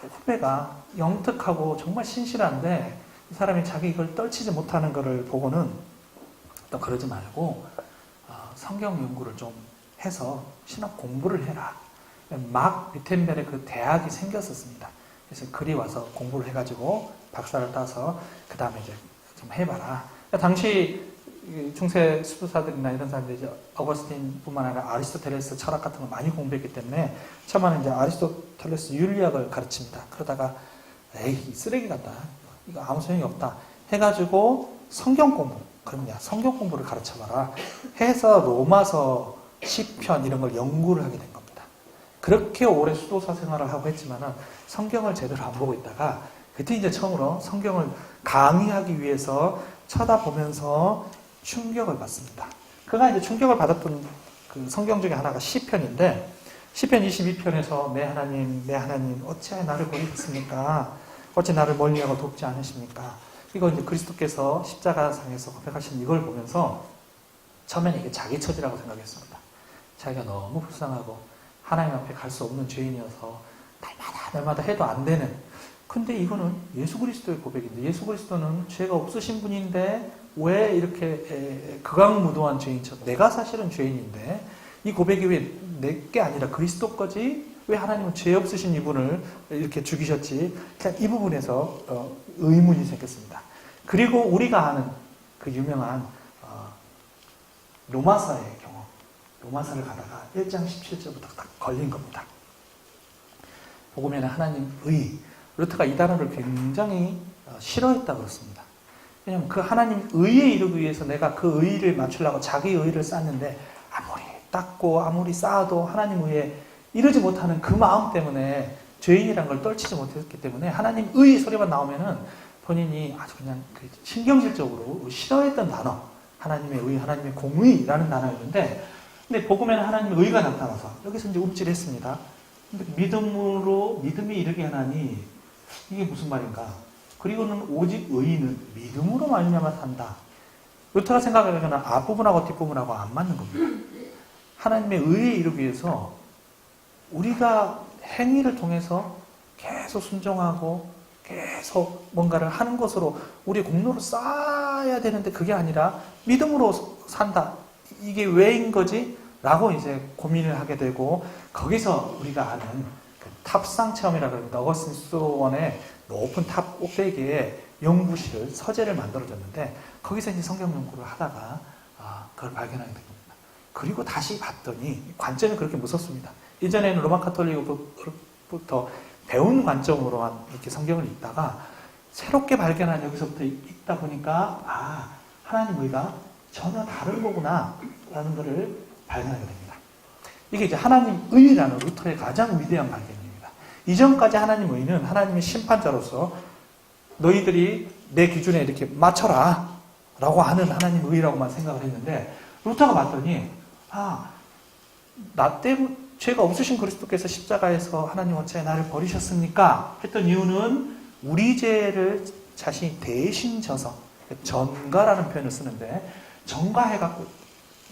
후배가 영특하고 정말 신실한데, 이 사람이 자기 이걸 떨치지 못하는 것을 보고는 또 그러지 말고 성경 연구를 좀 해서 신학 공부를 해라. 막 비텐벨의 그 대학이 생겼었습니다. 그래서 그리 와서 공부를 해가지고 박사를 따서 그 다음에 이제 좀 해봐라. 당시 중세 수도사들이나 이런 사람들이 이제 어거스틴뿐만 아니라 아리스토텔레스 철학 같은 걸 많이 공부했기 때문에 처음에는 이제 아리스토텔레스 윤리학을 가르칩니다. 그러다가 에이, 쓰레기 같다, 이거 아무 소용이 없다 해가지고 성경 공부, 그러면 성경 공부를 가르쳐봐라 해서 로마서, 시편 이런 걸 연구를 하게 된 겁니다. 그렇게 오래 수도사 생활을 하고 했지만은 성경을 제대로 안 보고 있다가 그때 이제 처음으로 성경을 강의하기 위해서 쳐다보면서 충격을 받습니다. 그가 이제 충격을 받았던 그 성경 중에 하나가 시편인데, 시편 22편에서 내 하나님 어찌하여 나를 버리셨습니까? 어찌 나를 멀리하고 돕지 않으십니까? 이거 이제 그리스도께서 십자가상에서 고백하신 이걸 보면서 처음에는 이게 자기 처지라고 생각했습니다. 자기가 너무 불쌍하고 하나님 앞에 갈 수 없는 죄인이어서 날마다 해도 안 되는, 근데 이거는 예수 그리스도의 고백인데, 예수 그리스도는 죄가 없으신 분인데 왜 이렇게 극악무도한 죄인처럼, 내가 사실은 죄인인데 이 고백이 왜 내게 아니라 그리스도 거지? 왜 하나님은 죄 없으신 이분을 이렇게 죽이셨지? 그냥 이 부분에서 의문이 생겼습니다. 그리고 우리가 아는 그 유명한 로마서의 경험, 로마서를 가다가 1장 17절부터 딱 걸린 겁니다. 복음에는 하나님 의, 루터가 이 단어를 굉장히 싫어했다고 그렇습니다. 왜냐하면 그 하나님 의에 이르기 위해서 내가 그 의를 맞추려고 자기 의를 쌓는데 아무리 닦고 아무리 쌓아도 하나님 의에 이르지 못하는 그 마음 때문에 죄인이란 걸 떨치지 못했기 때문에 하나님 의 소리만 나오면은 본인이 아주 그냥 그 신경질적으로 싫어했던 단어, 하나님의 의, 하나님의 공의라는 단어였는데, 근데 복음에는 하나님의 의가 나타나서 여기서 이제 움찔했습니다. 근데 믿음이 이르게 하나니 이게 무슨 말인가? 그리고는 오직 의인은 믿음으로 말미암아 산다. 루터가 생각하기에는 앞부분하고 뒷부분하고 안 맞는 겁니다. 하나님의 의에 이르기 위해서 우리가 행위를 통해서 계속 순종하고 계속 뭔가를 하는 것으로 우리의 공로를 쌓아야 되는데 그게 아니라 믿음으로 산다. 이게 왜인 거지? 라고 이제 고민을 하게 되고 거기서 우리가 아는 그 탑상 체험이라고 합니다. 어거스틴 수도원의 높은 탑 꼭대기에 연구실을 서재를 만들어줬는데 거기서 이제 성경 연구를 하다가 그걸 발견하게 된 겁니다. 그리고 다시 봤더니 관점이 그렇게 무섭습니다. 이전에는 로마 카톨릭부터 배운 관점으로만 이렇게 성경을 읽다가 새롭게 발견한 여기서부터 읽다 보니까 하나님 의가 전혀 다른 거구나 라는 것을 발견하게 됩니다. 이게 이제 하나님 의라는 루터의 가장 위대한 발견입니다. 이전까지 하나님 의는 하나님의 심판자로서 너희들이 내 기준에 이렇게 맞춰라 라고 하는 하나님 의라고만 생각을 했는데 루터가 봤더니 나 때문에 죄가 없으신 그리스도께서 십자가에서 하나님 원차에 나를 버리셨습니까? 했던 이유는 우리 죄를 자신이 대신 져서 전가라는 표현을 쓰는데 전가해갖고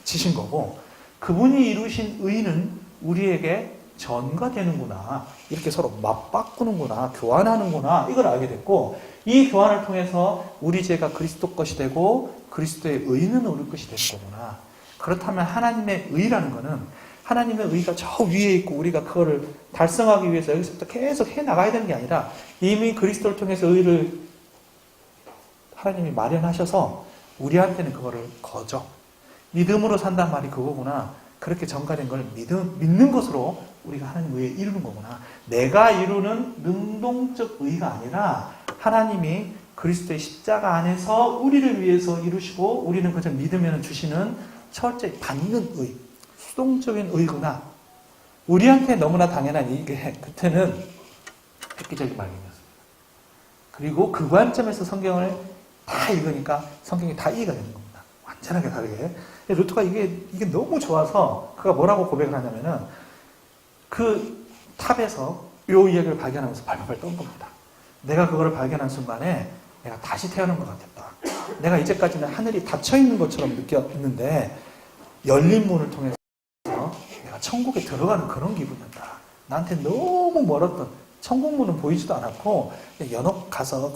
지신 거고 그분이 이루신 의는 우리에게 전가되는구나. 이렇게 서로 맞바꾸는구나. 교환하는구나. 이걸 알게 됐고 이 교환을 통해서 우리 죄가 그리스도 것이 되고 그리스도의 의는 우리 것이 되는 거구나. 그렇다면 하나님의 의라는 거는 하나님의 의가 저 위에 있고 우리가 그거를 달성하기 위해서 여기서부터 계속 해나가야 되는 게 아니라 이미 그리스도를 통해서 의를 하나님이 마련하셔서 우리한테는 그거를 거저 믿음으로 산단 말이 그거구나. 그렇게 전가된 걸 믿는 것으로 우리가 하나님 의에 이루는 거구나. 내가 이루는 능동적 의가 아니라 하나님이 그리스도의 십자가 안에서 우리를 위해서 이루시고 우리는 그저 믿으면 주시는 철저히 받는 의, 수동적인 의구나. 우리한테 너무나 당연한 이게 그때는 획기적인 발견이었습니다. 그리고 그 관점에서 성경을 다 읽으니까 성경이 다 이해가 되는 겁니다. 완전하게 다르게. 루터가 이게 너무 좋아서 그가 뭐라고 고백을 하냐면은 그 탑에서 이 이야기를 발견하면서 발발발 떤 겁니다. 내가 그거를 발견한 순간에 내가 다시 태어난 것 같았다. 내가 이제까지는 하늘이 닫혀 있는 것처럼 느꼈는데 열린 문을 통해서 내가 천국에 들어가는 그런 기분이었다. 나한테 너무 멀었던 천국문은 보이지도 않았고 연옥 가서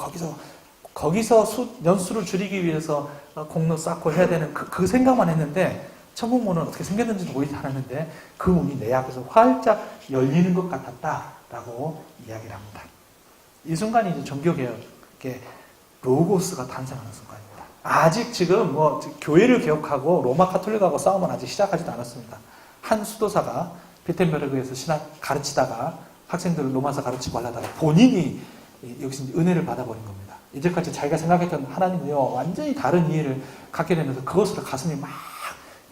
거기서 연수를 줄이기 위해서 공로 쌓고 해야 되는 그 생각만 했는데 천국문은 어떻게 생겼는지도 보이지 않았는데 그 문이 내 앞에서 활짝 열리는 것 같았다라고 이야기를 합니다. 이 순간이 이제 종교개혁의 로고스가 탄생하는 순간입니다. 아직 지금 교회를 개혁하고 로마 카톨릭하고 싸움은 아직 시작하지도 않았습니다. 한 수도사가 비텐베르그에서 신학 가르치다가 학생들을 로마서 가르치고 하려다가 본인이 여기서 은혜를 받아버린 겁니다. 이제까지 자기가 생각했던 하나님이요 완전히 다른 이해를 갖게 되면서 그것으로 가슴이 막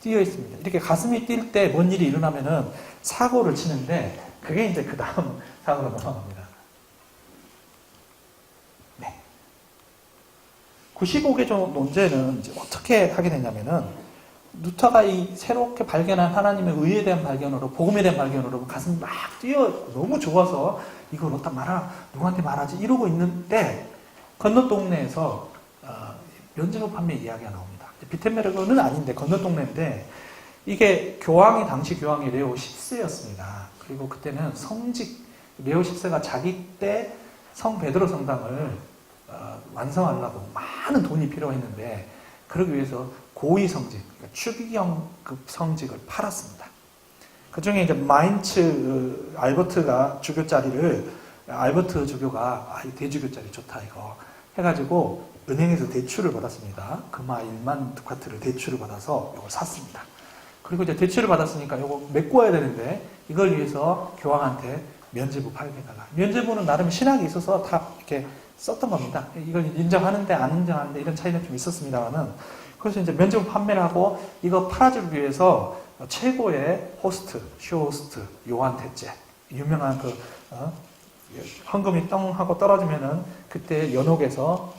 뛰어 있습니다. 이렇게 가슴이 뛸 때 뭔 일이 일어나면은 사고를 치는데 그게 이제 그 다음 사고로 넘어갑니다. 네. 95개 논제는 이제 어떻게 하게 되냐면은 루터가 이 새롭게 발견한 하나님의 의에 대한 발견으로 복음에 대한 발견으로 가슴이 막 뛰어 너무 좋아서 이걸 어디다 누구한테 말하지 이러고 있는데 건너 동네에서 면제부 판매 이야기가 나옵니다. 비텐베르그는 아닌데 건너 동네인데 이게 당시 교황이 레오 10세였습니다. 그리고 그때는 레오 10세가 자기 때 성 베드로 성당을 완성하려고 많은 돈이 필요했는데 그러기 위해서 고위 성직, 그러니까 추기경급 성직을 팔았습니다. 그 중에 이제 마인츠 알버트가 주교 자리를 알버트 주교가 이 대주교 자리 좋다 이거 해가지고 은행에서 대출을 받았습니다. 금화 1만 두카트를 대출을 받아서 이걸 샀습니다. 그리고 이제 대출을 받았으니까 이거 메꿔야 되는데 이걸 위해서 교황한테 면제부 팔게다가 면제부는 나름 신학이 있어서 다 이렇게 썼던 겁니다. 이걸 인정하는데 안 인정하는데 이런 차이는 좀 있었습니다만은 그래서 이제 면제부 판매를 하고 이거 팔아주기 위해서 최고의 호스트, 쇼호스트 요한 셋째, 유명한 헌금이 똥 하고 떨어지면은 그때 연옥에서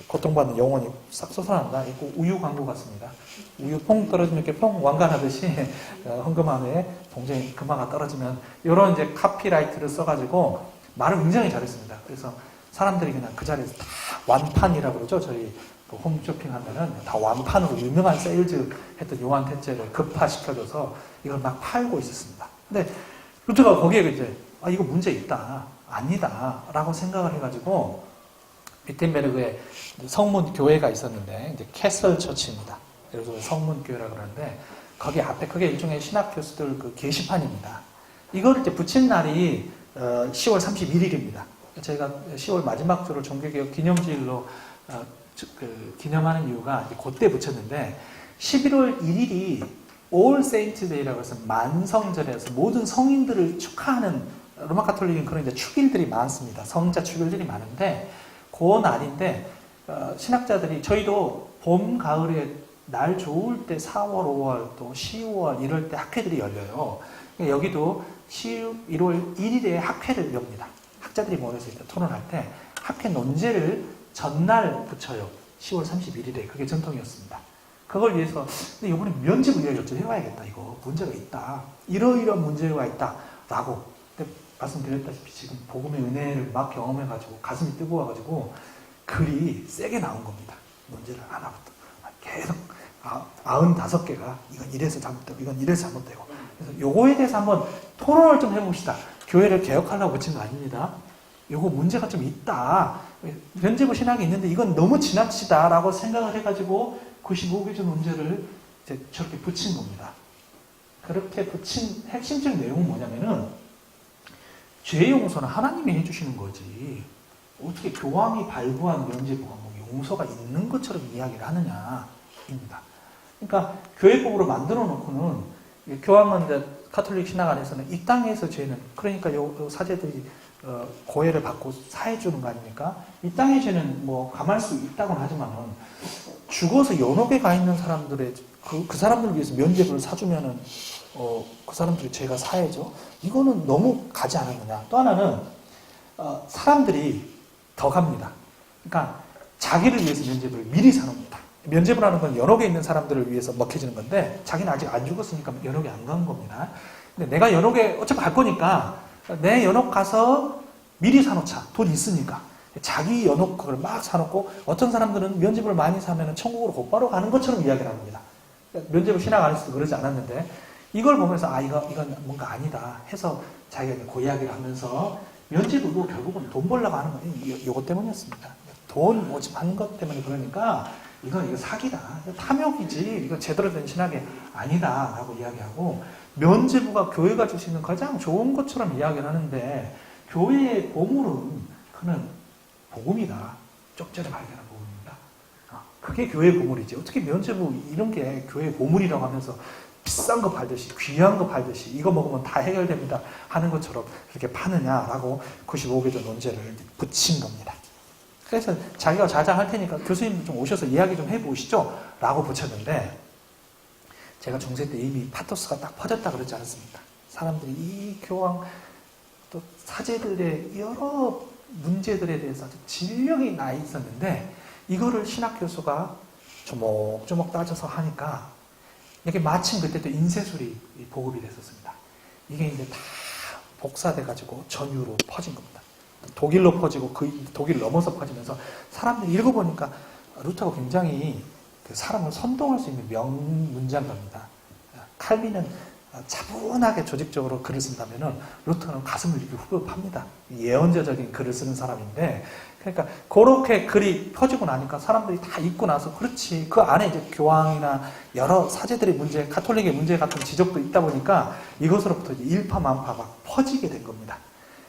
고통받는 영혼이 싹 솟아난다. 이거 우유 광고 같습니다. 우유 퐁 떨어지면 이렇게 퐁 왕관하듯이 헌금함에 동전이 금화가 떨어지면 이런 이제 카피라이트를 써가지고 말을 굉장히 잘했습니다. 그래서 사람들이 그냥 그 자리에서 다 완판이라고 그러죠. 저희 홈쇼핑 하면은 다 완판으로 유명한 세일즈 했던 요한 셋째를 급파시켜줘서 이걸 막 팔고 있었습니다. 근데 루터가 거기에 이제 이거 문제 있다. 아니다. 라고 생각을 해가지고 비텐베르그에 성문 교회가 있었는데 이제 캐슬 처치입니다. 그래서 성문 교회라고 그러는데 거기 앞에 그게 일종의 신학 교수들 그 게시판입니다. 이거를 이제 붙인 날이 10월 31일입니다. 저희가 10월 마지막 주를 종교개혁 기념주일로 기념하는 이유가 그때 붙였는데 11월 1일이 All Saints Day라고 해서 만성절에서 모든 성인들을 축하하는 로마 가톨릭은 그런 이제 축일들이 많습니다. 성자 축일들이 많은데 그 날인데 신학자들이 저희도 봄, 가을에 날 좋을 때 4월, 5월 또 10월 이럴 때 학회들이 열려요. 여기도 1월 1일에 학회를 엽니다. 학자들이 모여서 토론할 때 학회 논제를 전날 붙여요. 10월 31일에 그게 전통이었습니다. 그걸 위해서 근데 이번에 면접 의뢰를 좀 해봐야겠다. 이거 문제가 있다. 이러이러한 문제가 있다라고 말씀드렸다시피 지금 복음의 은혜를 막 경험해가지고 가슴이 뜨거워가지고 글이 세게 나온 겁니다. 문제를 하나부터 계속 95개가 이건 이래서 잘못되고 이건 이래서 잘못되고 그래서 요거에 대해서 한번 토론을 좀 해봅시다. 교회를 개혁하려고 붙인 거 아닙니다. 요거 문제가 좀 있다. 면제부 신학이 있는데 이건 너무 지나치다라고 생각을 해가지고 95개조 문제를 이제 저렇게 붙인 겁니다. 그렇게 붙인 핵심적인 내용은 뭐냐면은 죄 용서는 하나님이 해주시는 거지 어떻게 교황이 발부한 면제부가 뭐 용서가 있는 것처럼 이야기를 하느냐입니다. 그러니까 교회법으로 만들어 놓고는 교황은 가톨릭 신학 안에서는 이 땅에서 죄는 그러니까 요 사제들이 고해를 받고 사해 주는 거 아닙니까? 이 땅의 죄는 뭐 감할 수 있다고는 하지만은 죽어서 연옥에 가 있는 사람들의 그 사람들을 위해서 면제부를 사주면은 그 사람들의 죄가 사해죠. 이거는 너무 가지 않았느냐. 또 하나는 사람들이 더 갑니다. 그러니까 자기를 위해서 면제부를 미리 사놓습니다. 면제부라는 건 연옥에 있는 사람들을 위해서 먹혀지는 건데 자기는 아직 안 죽었으니까 연옥에 안 간 겁니다. 근데 내가 연옥에 어차피 갈 거니까 내 연옥 가서 미리 사놓자. 돈 있으니까. 자기 연옥 그걸 막 사놓고 어떤 사람들은 면제부를 많이 사면 천국으로 곧바로 가는 것처럼 이야기를 합니다. 면제부 신학 안에서도 그러지 않았는데 이걸 보면서 이건 뭔가 아니다 해서 자기가 그 이야기를 하면서 면제부도 결국은 돈 벌려고 하는 거예요. 이것 때문이었습니다. 돈 모집한 것 때문에 그러니까 이거 사기다. 탐욕이지. 이거 제대로 된 신학이 아니다. 라고 이야기하고 면제부가 교회가 줄 수 있는 가장 좋은 것처럼 이야기를 하는데 교회의 보물은 그는 복음이다. 쪽전에 발견한 복음입니다. 그게 교회의 보물이지. 어떻게 면제부 이런 게 교회의 보물이라고 하면서 비싼 거 팔듯이 귀한 거 팔듯이 이거 먹으면 다 해결됩니다 하는 것처럼 그렇게 파느냐라고 95개조 논제를 붙인 겁니다. 그래서 자기가 자장할 테니까 교수님 좀 오셔서 이야기 좀 해보시죠 라고 붙였는데 제가 중세 때 이미 파토스가 딱 퍼졌다 그러지 않았습니까? 사람들이 이 교황 또 사제들의 여러 문제들에 대해서 아주 진력이 나 있었는데 이거를 신학 교수가 조목조목 따져서 하니까 이게 마침 그때 또 인쇄술이 보급이 됐었습니다. 이게 이제 다 복사돼가지고 전유로 퍼진 겁니다. 독일로 퍼지고 독일 넘어서 퍼지면서 사람들이 읽어보니까 루터가 굉장히 사람을 선동할 수 있는 명문장가입니다. 칼빈은 차분하게 조직적으로 글을 쓴다면은 루터는 가슴을 이렇게 후벼 팝니다. 예언자적인 글을 쓰는 사람인데 그러니까 그렇게 글이 퍼지고 나니까 사람들이 다 읽고 나서 그렇지 그 안에 이제 교황이나 여러 사제들의 문제, 가톨릭의 문제 같은 지적도 있다 보니까 이것으로부터 이제 일파만파가 퍼지게 된 겁니다.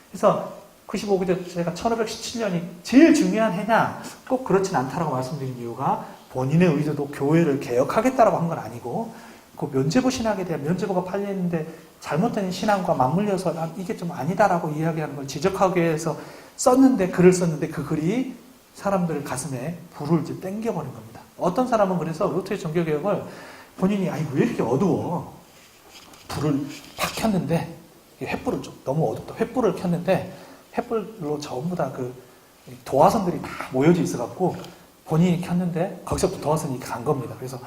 그래서 95개조 제가 1517년이 제일 중요한 해냐 꼭 그렇진 않다라고 말씀드린 이유가 본인의 의도도 교회를 개혁하겠다라고 한 건 아니고 그 면제부 신학에 대한 면제부가 팔리는데 잘못된 신앙과 맞물려서 이게 좀 아니다라고 이야기하는 걸 지적하기 위해서 글을 썼는데 그 글이 사람들 가슴에 불을 이제 땡겨버린 겁니다. 어떤 사람은 그래서 루터의 종교개혁을 본인이 왜 이렇게 어두워? 불을 팍 켰는데 횃불을 좀 너무 어둡다. 횃불을 켰는데 횃불로 전부 다 그 도화선들이 다 모여져 있어갖고 본인이 켰는데 거기서부터 도화선이 간 겁니다. 그래서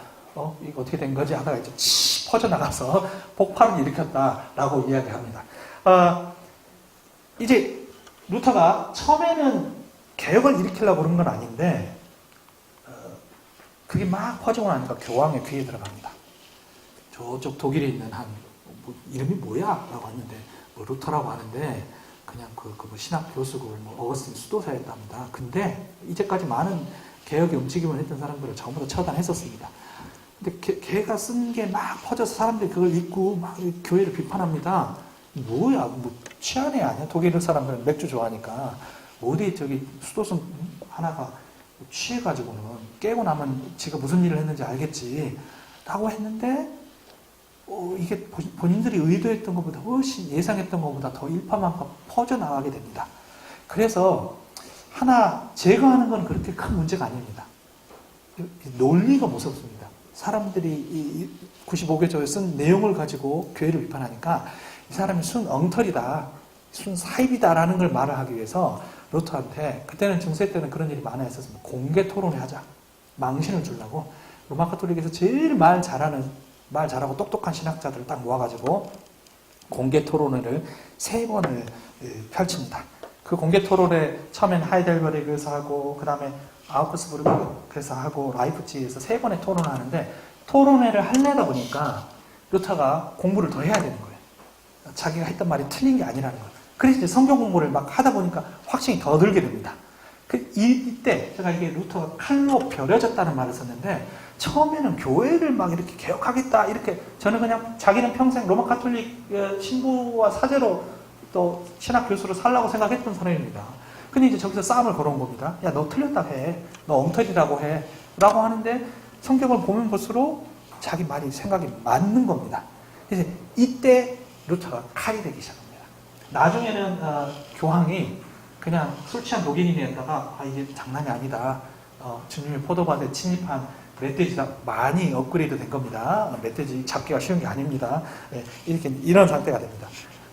이거 어떻게 된 거지 하다가 이제 치 퍼져나가서 폭발을 일으켰다라고 이야기합니다. 이제 루터가 처음에는 개혁을 일으키려고 그런 건 아닌데 그게 막 퍼지고 나니까 교황의 귀에 들어갑니다. 저쪽 독일에 있는 이름이 뭐야? 라고 했는데 루터라고 하는데 그냥 그 신학 교수고 어거스틴 수도사였답니다. 근데 이제까지 많은 개혁의 움직임을 했던 사람들을 전부 다 처단했었습니다. 근데 걔가 쓴 게 막 퍼져서 사람들이 그걸 읽고 막 교회를 비판합니다. 뭐야, 뭐 취한 애 아니야? 독일 사람들은 맥주 좋아하니까 어디 저기 수도승 하나가 취해가지고는 깨고 나면 지가 무슨 일을 했는지 알겠지 라고 했는데 이게 본인들이 의도했던 것보다 훨씬 예상했던 것보다 더 일파만파 퍼져나가게 됩니다. 그래서 하나 제거하는 건 그렇게 큰 문제가 아닙니다. 논리가 무섭습니다. 사람들이 95개조에 쓴 내용을 가지고 교회를 비판하니까 이 사람이 순 엉터리다, 순 사입이다라는 걸 말을 하기 위해서 루터한테 그때는 중세 때는 그런 일이 많아 있었습니다. 공개 토론회 하자. 망신을 주려고 로마 가톨릭에서 제일 말 잘하고 똑똑한 신학자들을 딱 모아가지고 공개 토론회를 3번을 펼칩니다. 그 공개 토론회 처음엔 하이델베르크에서 하고 그 다음에 아우크스부르크에서 하고 라이프치히에서 3번의 토론을 하는데 토론회를 하려다 보니까 루터가 공부를 더 해야 되는 거예요. 자기가 했던 말이 틀린 게 아니라는 거예요. 그래서 이제 성경 공부를 막 하다 보니까 확신이 더 들게 됩니다. 이때 제가 이게 루터가 칼로 벼려졌다는 말을 썼는데 처음에는 교회를 막 이렇게 개혁하겠다 이렇게 저는 그냥 자기는 평생 로마 가톨릭 신부와 사제로 또 신학 교수로 살라고 생각했던 사람입니다. 근데 이제 저기서 싸움을 걸어온 겁니다. 야, 너 틀렸다 해. 너 엉터리라고 해. 라고 하는데 성경을 보면 볼수록 자기 말이 생각이 맞는 겁니다. 그래서 이때 루터가 칼이 되기 시작합니다. 나중에는 교황이 그냥 술 취한 독일인이었다가 이게 장난이 아니다. 주님의 포도밭에 침입한 멧돼지가 많이 업그레이드 된 겁니다. 멧돼지 잡기가 쉬운 게 아닙니다. 네, 이런 상태가 됩니다.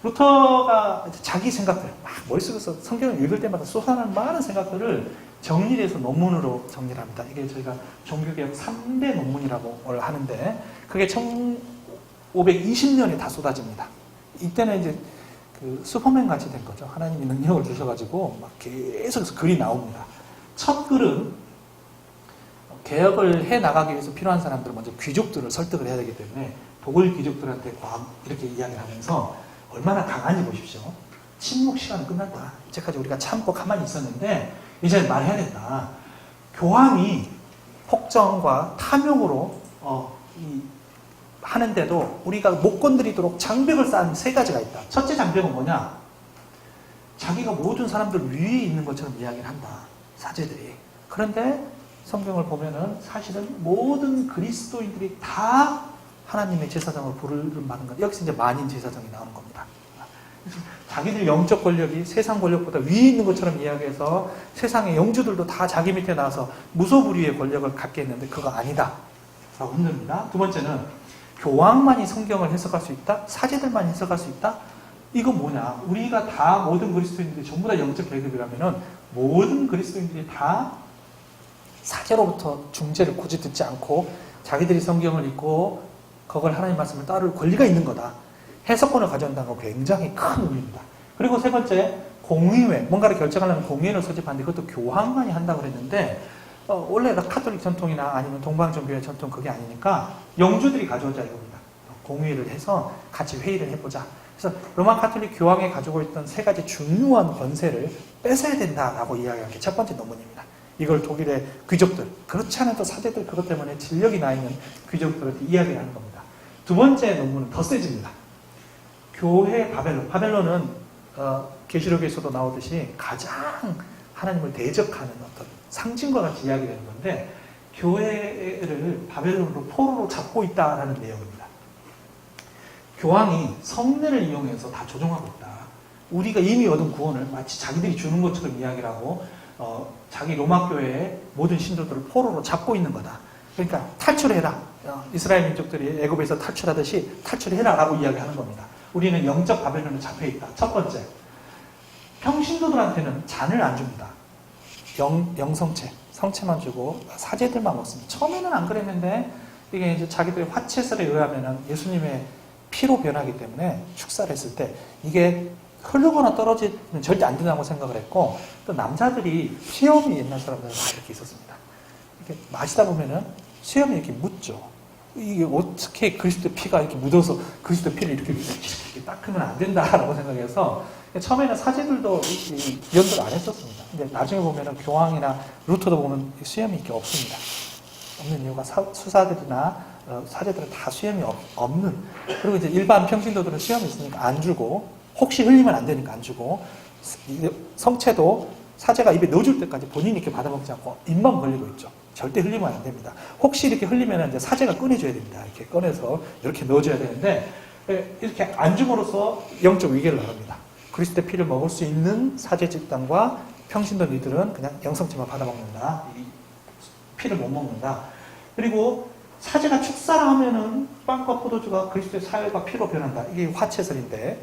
루터가 자기 생각들, 막 머릿속에서 성경을 읽을 때마다 쏟아나는 많은 생각들을 정리해서 논문으로 정리를 합니다. 이게 저희가 종교개혁 3대 논문이라고 하는데 그게 1520년에 다 쏟아집니다. 이때는 이제 그 슈퍼맨 같이 된 거죠. 하나님이 능력을 주셔가지고 막 계속해서 글이 나옵니다. 첫 글은 개혁을 해 나가기 위해서 필요한 사람들은 먼저 귀족들을 설득을 해야 되기 때문에 독일 귀족들한테 이렇게 이야기를 하면서 얼마나 강한지 보십시오. 침묵 시간은 끝났다. 이제까지 우리가 참고 가만히 있었는데 이제 말해야 된다. 교황이 폭정과 탐욕으로 하는데도 우리가 못 건드리도록 장벽을 쌓은 3가지가 있다. 첫째 장벽은 뭐냐? 자기가 모든 사람들 위에 있는 것처럼 이야기를 한다. 사제들이. 그런데 성경을 보면은 사실은 모든 그리스도인들이 다 하나님의 제사장을 부름받는 것. 여기서 이제 만인 제사장이 나오는 겁니다. 자기들 영적 권력이 세상 권력보다 위에 있는 것처럼 이야기해서 세상의 영주들도 다 자기 밑에 나와서 무소불위의 권력을 갖게 했는데 그거 아니다. 라고 흔듭니다. 두 번째는 교황만이 성경을 해석할 수 있다? 사제들만 해석할 수 있다? 이거 뭐냐? 우리가 다 모든 그리스도인들이 전부 다 영적 계급이라면은 모든 그리스도인들이 다 사제로부터 중재를 굳이 듣지 않고 자기들이 성경을 읽고 그걸 하나님 말씀을 따를 권리가 있는 거다. 해석권을 가져온다는 건 굉장히 큰 의미입니다. 그리고 세 번째, 공의회. 뭔가를 결정하려면 공의회를 소집하는데 그것도 교황만이 한다고 그랬는데 원래 카톨릭 전통이나 아니면 동방종교의 전통 그게 아니니까 영주들이 가져오자 이겁니다. 공의회를 해서 같이 회의를 해보자. 그래서 로마 카톨릭 교황이 가지고 있던 3가지 중요한 권세를 뺏어야 된다라고 이야기한 게 첫 번째 논문입니다. 이걸 독일의 귀족들, 그렇지 않아도 사제들 그것 때문에 진력이 나 있는 귀족들한테 이야기를 하는 겁니다. 두 번째 논문은 더 세집니다. 교회 바벨론은 계시록에서도 나오듯이 가장 하나님을 대적하는 어떤 상징과 같이 이야기되는 건데 교회를 바벨론으로 포로로 잡고 있다라는 내용입니다. 교황이 성례를 이용해서 다 조종하고 있다. 우리가 이미 얻은 구원을 마치 자기들이 주는 것처럼 이야기를 하고 자기 로마 교회의 모든 신도들을 포로로 잡고 있는 거다. 그러니까 탈출해라. 이스라엘 민족들이 애굽에서 탈출하듯이 탈출해라라고 이야기하는 겁니다. 우리는 영적 바벨론에 잡혀있다. 첫 번째, 평신도들한테는 잔을 안 줍니다. 영성체, 성체만 주고 사제들만 먹습니다. 처음에는 안 그랬는데 이게 이제 자기들의 화채설에 의하면 예수님의 피로 변하기 때문에 축사를 했을 때 이게 흐르거나 떨어지면 절대 안 된다고 생각을 했고, 또 남자들이 수염이 옛날 사람들은 다 이렇게 있었습니다. 이렇게 마시다 보면은 수염이 이렇게 묻죠. 이게 어떻게 그리스도의 피가 이렇게 묻어서 그리스도의 피를 이렇게 닦으면 안 된다라고 생각해서 처음에는 사제들도 연도를 안 했었습니다. 근데 나중에 보면은 교황이나 루터도 보면 수염이 이렇게 없습니다. 없는 이유가 수사들이나 사제들은 다 수염이 없는, 그리고 이제 일반 평신도들은 수염이 있으니까 안 주고, 혹시 흘리면 안 되니까 안 주고, 성체도 사제가 입에 넣어줄 때까지 본인이 이렇게 받아먹지 않고 입만 벌리고 있죠. 절대 흘리면 안 됩니다. 혹시 이렇게 흘리면 이제 사제가 꺼내줘야 됩니다. 이렇게 꺼내서 이렇게 넣어줘야 되는데, 이렇게 안 줌으로써 영적 위기를 나릅니다. 그리스도의 피를 먹을 수 있는 사제 집단과 평신도 니들은 그냥 영성체만 받아먹는다. 피를 못 먹는다. 그리고 사제가 축사를 하면은 빵과 포도주가 그리스도의 사혈과 피로 변한다. 이게 화채설인데,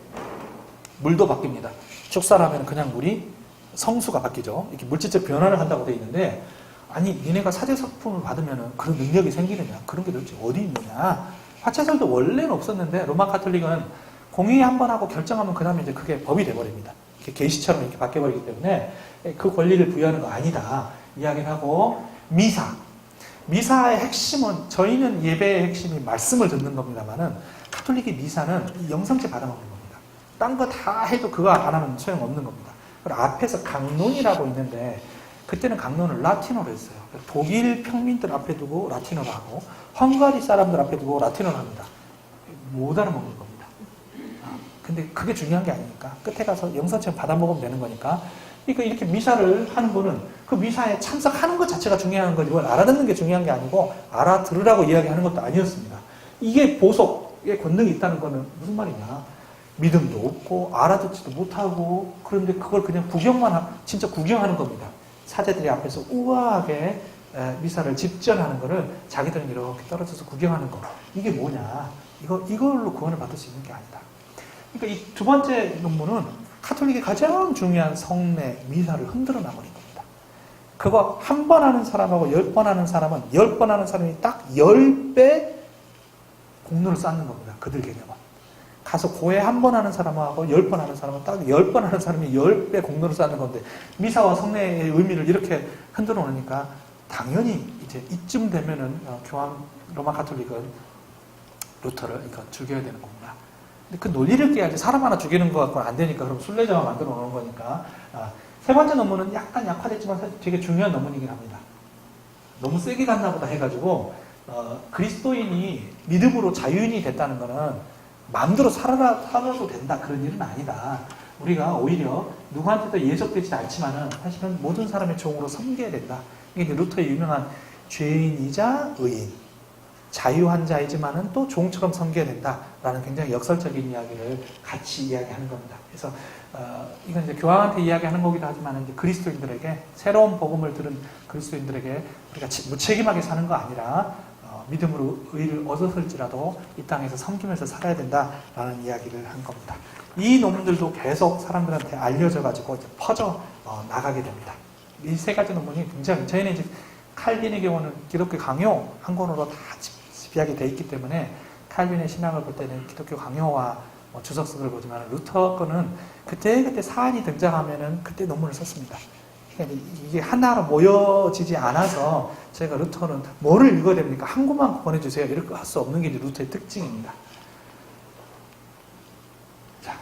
물도 바뀝니다. 축사를 하면 그냥 물이 성수가 바뀌죠. 이렇게 물질적 변화를 한다고 되어 있는데, 아니 니네가 사제 성품을 받으면 그런 능력이 생기느냐, 그런 게 도대체 어디 있느냐. 화채설도 원래는 없었는데 로마 카톨릭은 공의 한번 하고 결정하면 그 다음에 이제 그게 법이 돼버립니다. 계시처럼 이렇게 바뀌어버리기 때문에 그 권리를 부여하는 거 아니다 이야기를 하고, 미사의 핵심은, 저희는 예배의 핵심이 말씀을 듣는 겁니다만은 카톨릭의 미사는 영성체 받아먹는 겁니다. 딴 거 다 해도 그거 안 하면 소용없는 겁니다. 그리고 앞에서 강론이라고 있는데, 그때는 강론을 라틴어로 했어요. 독일 평민들 앞에 두고 라틴어로 하고, 헝가리 사람들 앞에 두고 라틴어로 합니다. 못 알아먹는 겁니다. 근데 그게 중요한 게 아니니까, 끝에 가서 영성체 받아먹으면 되는 거니까. 그러니까 이렇게 미사를 하는 분은 그 미사에 참석하는 것 자체가 중요한 거지, 뭘 알아듣는 게 중요한 게 아니고 알아들으라고 이야기하는 것도 아니었습니다. 이게 보석의 권능이 있다는 거는 무슨 말이냐. 믿음도 없고 알아듣지도 못하고, 그런데 그걸 그냥 진짜 구경하는 겁니다. 사제들이 앞에서 우아하게 미사를 집전하는 거를 자기들은 이렇게 떨어져서 구경하는 거. 이게 뭐냐. 이걸로 구원을 받을 수 있는 게 아니다. 그러니까 이 두 번째 논문은 카톨릭의 가장 중요한 성례, 미사를 흔들어 놔버린 겁니다. 그거 한 번 하는 사람하고 10번 하는 사람은 10번 하는 사람이 딱 10배 공로를 쌓는 겁니다. 그들 개념은. 가서 고해 한 번 하는 사람하고 10번 하는 사람은 딱 10번 하는 사람이 10배 공로를 쌓는 건데, 미사와 성례의 의미를 이렇게 흔들어 놓으니까 당연히 이제 이쯤 되면은 로마 카톨릭은 루터를 죽여야 되는 겁니다. 근데 그 논리를 깨야지, 사람 하나 죽이는 거 갖고는 안 되니까 그럼 순례자만 만들어 놓은 거니까. 세 번째 논문은 약간 약화됐지만 사실 되게 중요한 논문이긴 합니다. 너무 세게 갔나 보다 해가지고, 그리스도인이 믿음으로 자유인이 됐다는 거는 마음대로 살아도 된다, 그런 일은 아니다. 우리가 오히려 누구한테도 예속되지 않지만은 사실은 모든 사람의 종으로 섬겨야 된다. 이게 루터의 유명한 죄인이자 의인, 자유한 자이지만은 또 종처럼 섬겨야 된다라는 굉장히 역설적인 이야기를 같이 이야기하는 겁니다. 그래서 이건 이제 교황한테 이야기하는 거기도 하지만 이제 그리스도인들에게, 새로운 복음을 들은 그리스도인들에게 우리가 무책임하게 사는 거 아니라 믿음으로 의를 얻었을지라도 이 땅에서 섬기면서 살아야 된다라는 이야기를 한 겁니다. 이 논문들도 계속 사람들한테 알려져가지고 이제 퍼져 나가게 됩니다. 이 세 가지 논문이 굉장히, 저희는 이제 칼빈의 경우는 기독교 강요 한 권으로 다 집약이 돼 있기 때문에 칼빈의 신학을 볼 때는 기독교 강요와 주석서를 보지만, 루터 거는 그때 사안이 등장하면은 그때 논문을 썼습니다. 그러니까 이게 하나로 모여지지 않아서 저희가 루터는 뭐를 읽어야 됩니까? 한 권만 보내주세요. 이렇게 할 수 없는 게 이제 루터의 특징입니다. 자,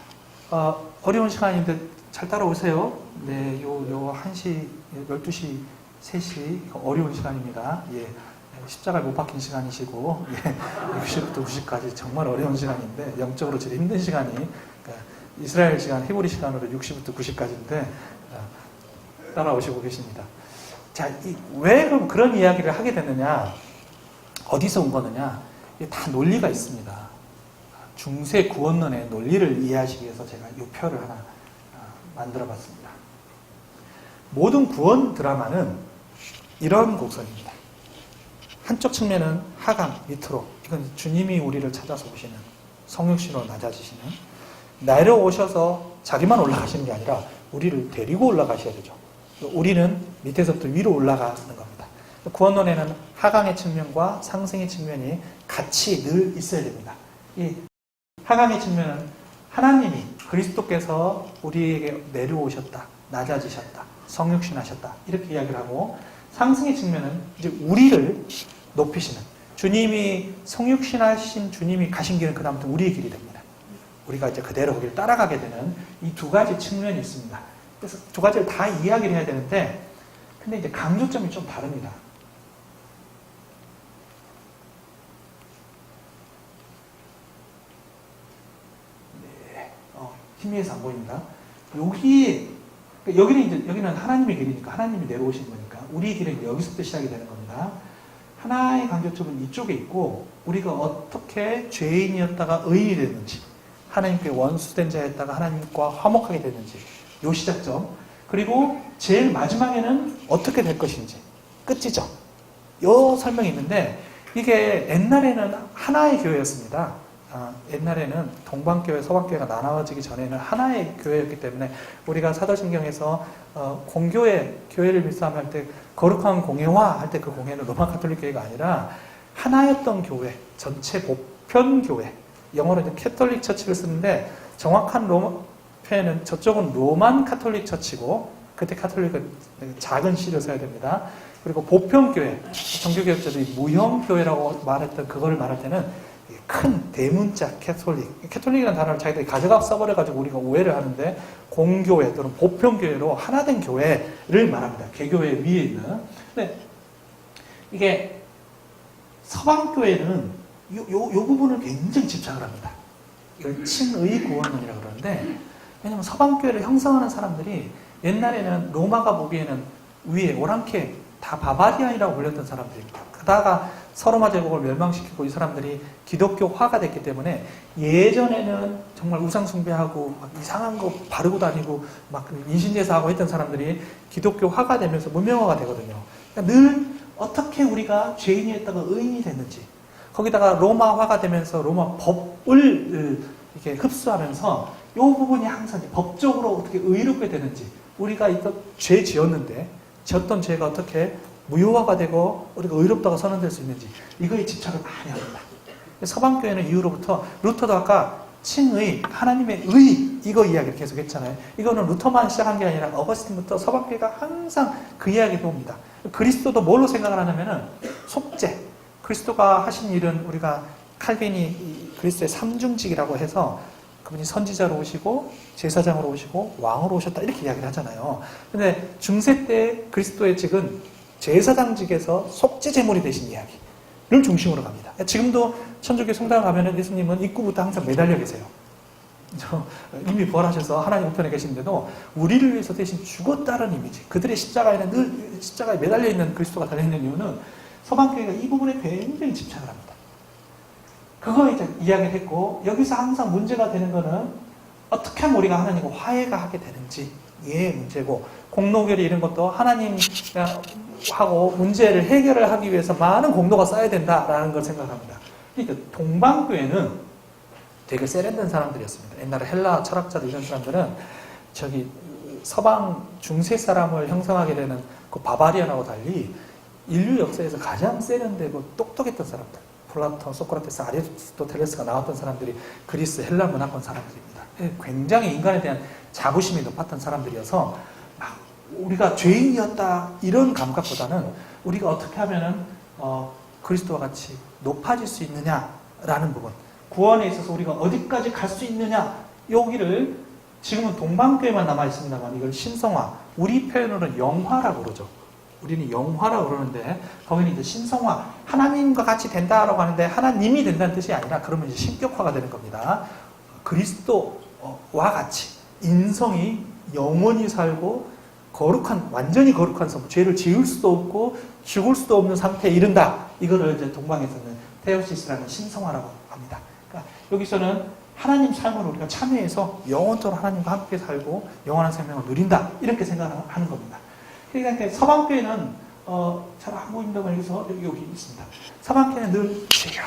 어려운 시간인데 잘 따라오세요. 네, 요 1시, 12시, 3시 어려운 시간입니다. 예. 십자가에 못 박힌 시간이시고, 예, 60부터 90까지 정말 어려운 시간인데, 영적으로 제일 힘든 시간이, 그러니까 이스라엘 시간, 히브리 시간으로 60부터 90까지인데, 따라오시고 계십니다. 자, 왜 그럼 그런 이야기를 하게 됐느냐, 어디서 온 거느냐, 이게 다 논리가 있습니다. 중세 구원론의 논리를 이해하시기 위해서 제가 이 표를 하나 만들어 봤습니다. 모든 구원 드라마는 이런 곡선입니다. 한쪽 측면은 하강 밑으로, 이건 주님이 우리를 찾아서 오시는, 성육신으로 낮아지시는, 내려오셔서 자기만 올라가시는 게 아니라 우리를 데리고 올라가셔야 되죠. 우리는 밑에서부터 위로 올라가는 겁니다. 구원론에는 하강의 측면과 상승의 측면이 같이 늘 있어야 됩니다. 이 하강의 측면은 하나님이, 그리스도께서 우리에게 내려오셨다, 낮아지셨다, 성육신하셨다, 이렇게 이야기를 하고, 상승의 측면은 이제 우리를 높이시는, 주님이 성육신하신 주님이 가신 길은 그다음부터 우리의 길이 됩니다. 우리가 이제 그대로 거기를 따라가게 되는 이 두 가지 측면이 있습니다. 그래서 두 가지를 다 이야기를 해야 되는데, 근데 이제 강조점이 좀 다릅니다. TV에서 안 보입니다. 여기는 하나님의 길이니까, 하나님이 내려오신 거니까, 우리 길은 여기서부터 시작이 되는 겁니다. 하나의 강조점은 이쪽에 있고, 우리가 어떻게 죄인이었다가 의인이 됐는지, 하나님께 원수된 자였다가 하나님과 화목하게 됐는지, 요 시작점. 그리고 제일 마지막에는 어떻게 될 것인지, 끝이죠. 요 설명이 있는데, 이게 옛날에는 하나의 교회였습니다. 옛날에는 동방교회, 서방교회가 나눠지기 전에는 하나의 교회였기 때문에, 우리가 사도신경에서 공교회, 교회를 밀수할 때 거룩한 공예화 할 때 그 공예는 로마 가톨릭 교회가 아니라 하나였던 교회, 전체 보편 교회, 영어로 이제 캐톨릭 처치를 쓰는데, 정확한 로마 표현은 저쪽은 로만 카톨릭 처치고, 그때 카톨릭은 작은 C를 써야 됩니다. 그리고 보편교회, 종교개혁자들이 무형교회라고 말했던 그거를 말할 때는 큰 대문자 캐톨릭, 캐톨릭이라는 단어를 자기들이 가져가 써버려가지고 우리가 오해를 하는데, 공교회 또는 보편교회로 하나된 교회를 말합니다. 개교회 위에 있는. 근데 이게 서방교회는 요 부분을 굉장히 집착을 합니다. 이걸 칭의 구원론이라고 그러는데, 왜냐면 서방교회를 형성하는 사람들이 옛날에는 로마가 보기에는 위에 오랑캐, 다 바바리안이라고 불렸던 사람들입니다. 그다가 서로마 제국을 멸망시키고 이 사람들이 기독교화가 됐기 때문에, 예전에는 정말 우상 숭배하고 막 이상한 거 바르고 다니고 막 인신제사하고 했던 사람들이 기독교화가 되면서 문명화가 되거든요. 그러니까 늘 어떻게 우리가 죄인이었다가 의인이 됐는지, 거기다가 로마화가 되면서 로마 법을 이렇게 흡수하면서 이 부분이 항상 법적으로 어떻게 의롭게 되는지, 우리가 이거 죄 지었는데 지었던 죄가 어떻게 무효화가 되고 우리가 의롭다고 선언될 수 있는지, 이거에 집착을 많이 합니다. 서방교회는 이후로부터, 루터도 아까 칭의, 하나님의 의, 이거 이야기를 계속 했잖아요. 이거는 루터만 시작한 게 아니라 어거스틴부터 서방교회가 항상 그 이야기를 봅니다. 그리스도도 뭘로 생각을 하냐면은 속죄, 그리스도가 하신 일은, 우리가 칼빈이 그리스도의 삼중직이라고 해서 그분이 선지자로 오시고 제사장으로 오시고 왕으로 오셨다, 이렇게 이야기를 하잖아요. 근데 중세 때 그리스도의 직은 제사장직에서 속죄 제물이 되신 이야기를 중심으로 갑니다. 지금도 천주교 성당을 가면은 예수님은 입구부터 항상 매달려 계세요. 이미 부활하셔서 하나님 우편에 계신데도 우리를 위해서 대신 죽었다는 이미지, 그들의 십자가에는 늘 십자가에 매달려 있는 그리스도가 달려있는 이유는, 서방교회가 이 부분에 굉장히 집착을 합니다. 그거 이제 이야기를 했고, 여기서 항상 문제가 되는 거는 어떻게 하면 우리가 하나님과 화해가 하게 되는지, 의 문제고, 공로결의 이런 것도 하나님하고 문제를 해결을 하기 위해서 많은 공로가 쌓여야 된다라는 걸 생각합니다. 그러니까 동방교회는 되게 세련된 사람들이었습니다. 옛날에 헬라 철학자들, 이런 사람들은 저기 서방 중세 사람을 형성하게 되는 그 바바리안하고 달리 인류 역사에서 가장 세련되고 똑똑했던 사람들, 플라톤, 소크라테스, 아리스토텔레스가 나왔던 사람들이 그리스 헬라 문화권 사람들입니다. 굉장히 인간에 대한 자부심이 높았던 사람들이어서, 우리가 죄인이었다 이런 감각보다는 우리가 어떻게 하면은 그리스도와 같이 높아질 수 있느냐라는 부분, 구원에 있어서 우리가 어디까지 갈 수 있느냐, 여기를 지금은 동방교회만 남아 있습니다만, 이걸 신성화, 우리 표현으로는 영화라고 그러죠. 우리는 영화라고 그러는데, 거기는 이제 신성화, 하나님과 같이 된다라고 하는데, 하나님이 된다는 뜻이 아니라, 그러면 이제 신격화가 되는 겁니다. 그리스도와 같이 인성이 영원히 살고 거룩한, 완전히 거룩한 성, 죄를 지을 수도 없고 죽을 수도 없는 상태에 이른다. 이거를 이제 동방에서는 테오시스라는 신성화라고 합니다. 그러니까 여기서는 하나님 삶을 우리가 참여해서 영원토록 하나님과 함께 살고 영원한 생명을 누린다, 이렇게 생각하는 겁니다. 그러니까 서방교회는 잘 안 보인다고 해서 여기 있습니다. 서방교회는 늘 주여.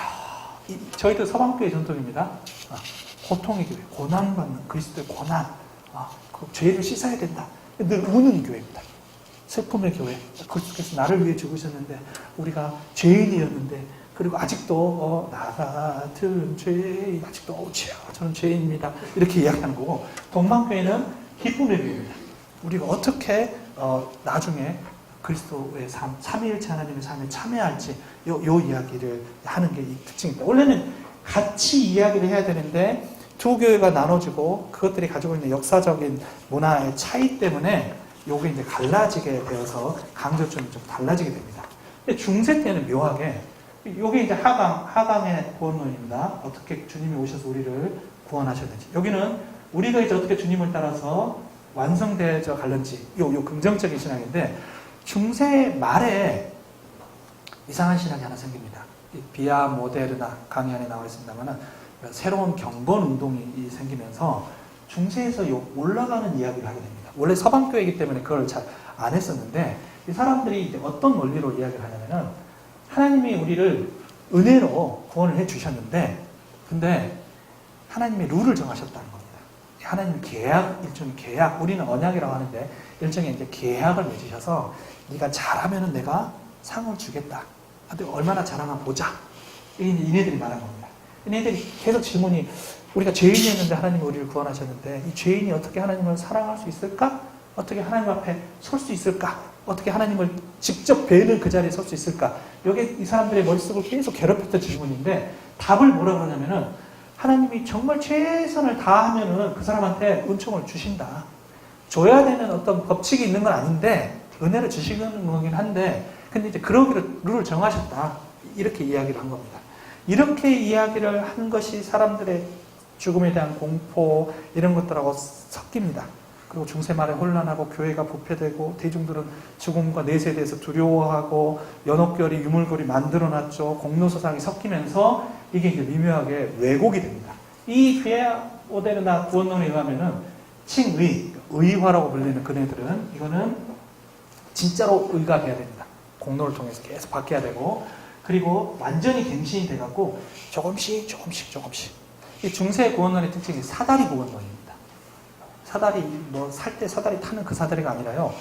저희들 서방교회 전통입니다. 고통의 교회, 고난받는 그리스도의 고난, 그 죄를 씻어야 된다. 늘 우는 교회입니다. 슬픔의 교회. 그리스도께서 나를 위해 죽으셨는데 우리가 죄인이었는데 그리고 아직도 나 같은 죄인 아직도 주여 저는 죄인입니다. 이렇게 이야기하는 거고, 동방교회는 기쁨의 교회입니다. 우리가 어떻게 나중에 그리스도의 삶, 삼위일체 하나님의 삶에 참여할지 요 이야기를 하는 게 이 특징입니다. 원래는 같이 이야기를 해야 되는데 두 교회가 나눠지고 그것들이 가지고 있는 역사적인 문화의 차이 때문에 요게 이제 갈라지게 되어서 강조점이 좀 달라지게 됩니다. 근데 중세 때는 묘하게 요게 이제 하강의 구원론입니다. 어떻게 주님이 오셔서 우리를 구원하셨는지. 여기는 우리가 이제 어떻게 주님을 따라서 완성되어져 갈는지 요 긍정적인 신앙인데, 중세 말에 이상한 신학이 하나 생깁니다. 비아 모데르나 강의 안에 나와 있습니다만 새로운 경건 운동이 생기면서 중세에서 올라가는 이야기를 하게 됩니다. 원래 서방교회이기 때문에 그걸 잘 안 했었는데, 이 사람들이 이제 어떤 원리로 이야기를 하냐면은 하나님이 우리를 은혜로 구원을 해 주셨는데, 근데 하나님이 룰을 정하셨다는 겁니다. 하나님 계약, 일종의 계약, 우리는 언약이라고 하는데 일종의 이제 계약을 맺으셔서 네가 잘하면은 내가 상을 주겠다. 근데 얼마나 잘하나 보자. 이네들이 말한 겁니다. 이네들이 계속 질문이, 우리가 죄인이었는데 하나님이 우리를 구원하셨는데 이 죄인이 어떻게 하나님을 사랑할 수 있을까? 어떻게 하나님 앞에 설 수 있을까? 어떻게 하나님을 직접 뵈는 그 자리에 설 수 있을까? 이게 이 사람들의 머릿속을 계속 괴롭혔던 질문인데, 답을 뭐라 그러냐면은 하나님이 정말 최선을 다하면은 그 사람한테 은총을 주신다. 줘야 되는 어떤 법칙이 있는 건 아닌데 은혜를 주시는 거긴 한데, 근데 이제 그러기를 룰을 정하셨다. 이렇게 이야기를 한 겁니다. 이렇게 이야기를 한 것이 사람들의 죽음에 대한 공포 이런 것들하고 섞입니다. 그리고 중세 말에 혼란하고 교회가 부패되고 대중들은 죽음과 내세에 대해서 두려워하고 연옥결이 유물거리 만들어놨죠. 공로서상이 섞이면서 이게 이제 미묘하게 왜곡이 됩니다. 이 비아 모데르나 구원론에 의하면은 칭의, 의화라고 불리는 그네들은 이거는 진짜로 의가 돼야 됩니다. 공로를 통해서 계속 바뀌어야 되고, 그리고 완전히 갱신이 돼갖고 조금씩. 이 중세 구원론의 특징이 사다리 구원론입니다. 사다리, 살 때 사다리 타는 그 사다리가 아니라요,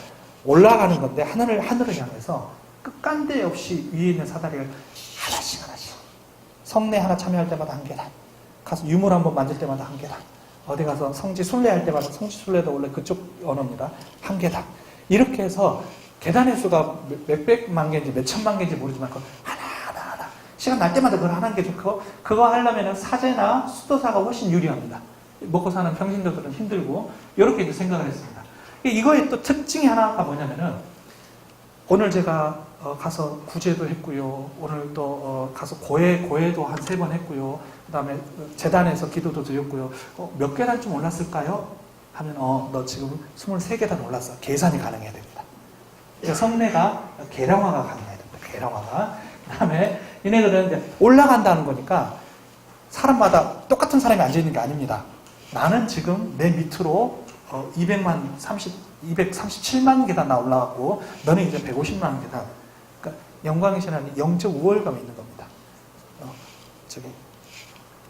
올라가는 건데 하늘을 향해서 끝간데 없이 위에 있는 사다리를 하나씩 성례 하나 참여할 때마다 한 계단, 가서 유물 한번 만질 때마다 한 계단, 어디 가서 성지 순례할 때마다, 성지 순례도 원래 그쪽 언어입니다, 한 계단. 이렇게 해서 계단의 수가 몇백만 개인지 몇천만 개인지 모르지만 그거 하나 시간 날 때마다 그걸 하는 게 좋고, 그거 하려면 사제나 수도사가 훨씬 유리합니다. 먹고 사는 평신도들은 힘들고, 이렇게 이제 생각을 했습니다. 이거의 또 특징이 하나가 뭐냐면은, 오늘 제가 가서 구제도 했고요. 오늘 또 가서 고해도 한 3번 했고요. 그 다음에 재단에서 기도도 드렸고요. 몇 계단쯤 올랐을까요? 하면 너 지금 23계단 올랐어. 계산이 가능해야 됩니다. 그러니까 성례가 계량화가 가능해야 됩니다. 계량화가. 그 다음에 얘네들은 이제 올라간다는 거니까 사람마다 똑같은 사람이 앉아있는 게 아닙니다. 나는 지금 내 밑으로 237만 계단 나 올라갔고 너는 이제 150만 계단. 그러니까 영광의 신앙이 영적 우월감이 있는 겁니다.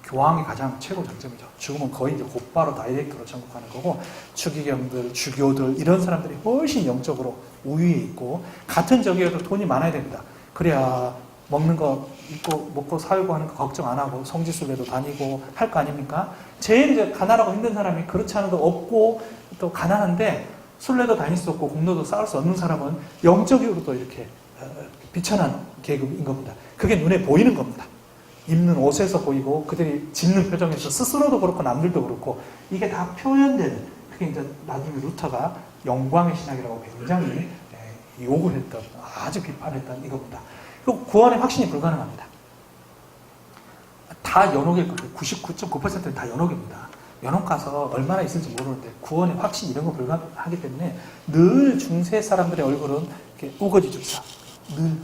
교황이 가장 최고 장점이죠. 죽으면 거의 이제 곧바로 다이렉트로 천국 가는 거고, 추기경들, 주교들 이런 사람들이 훨씬 영적으로 우위에 있고, 같은 적이어도 돈이 많아야 됩니다. 그래야 먹는 거 입고 먹고 살고 하는 거 걱정 안 하고 성지순례도 다니고 할 거 아닙니까? 제일 이제 가난하고 힘든 사람이 그렇지 않아도 없고 또 가난한데 순례도 다닐 수 없고 공로도 쌓을 수 없는 사람은 영적으로도 이렇게 비천한 계급인 겁니다. 그게 눈에 보이는 겁니다. 입는 옷에서 보이고 그들이 짓는 표정에서 스스로도 그렇고 남들도 그렇고 이게 다 표현되는, 그게 이제 나중에 루터가 영광의 신학이라고 굉장히 욕을 했던, 아주 비판했던 이겁니다. 그리고 구원의 확신이 불가능합니다. 다 연옥일 거예요. 99.9%는 다 연옥입니다. 연옥 가서 얼마나 있을지 모르는데 구원의 확신 이런 거 불가능하기 때문에 늘 중세 사람들의 얼굴은 이렇게 우거지죠. 늘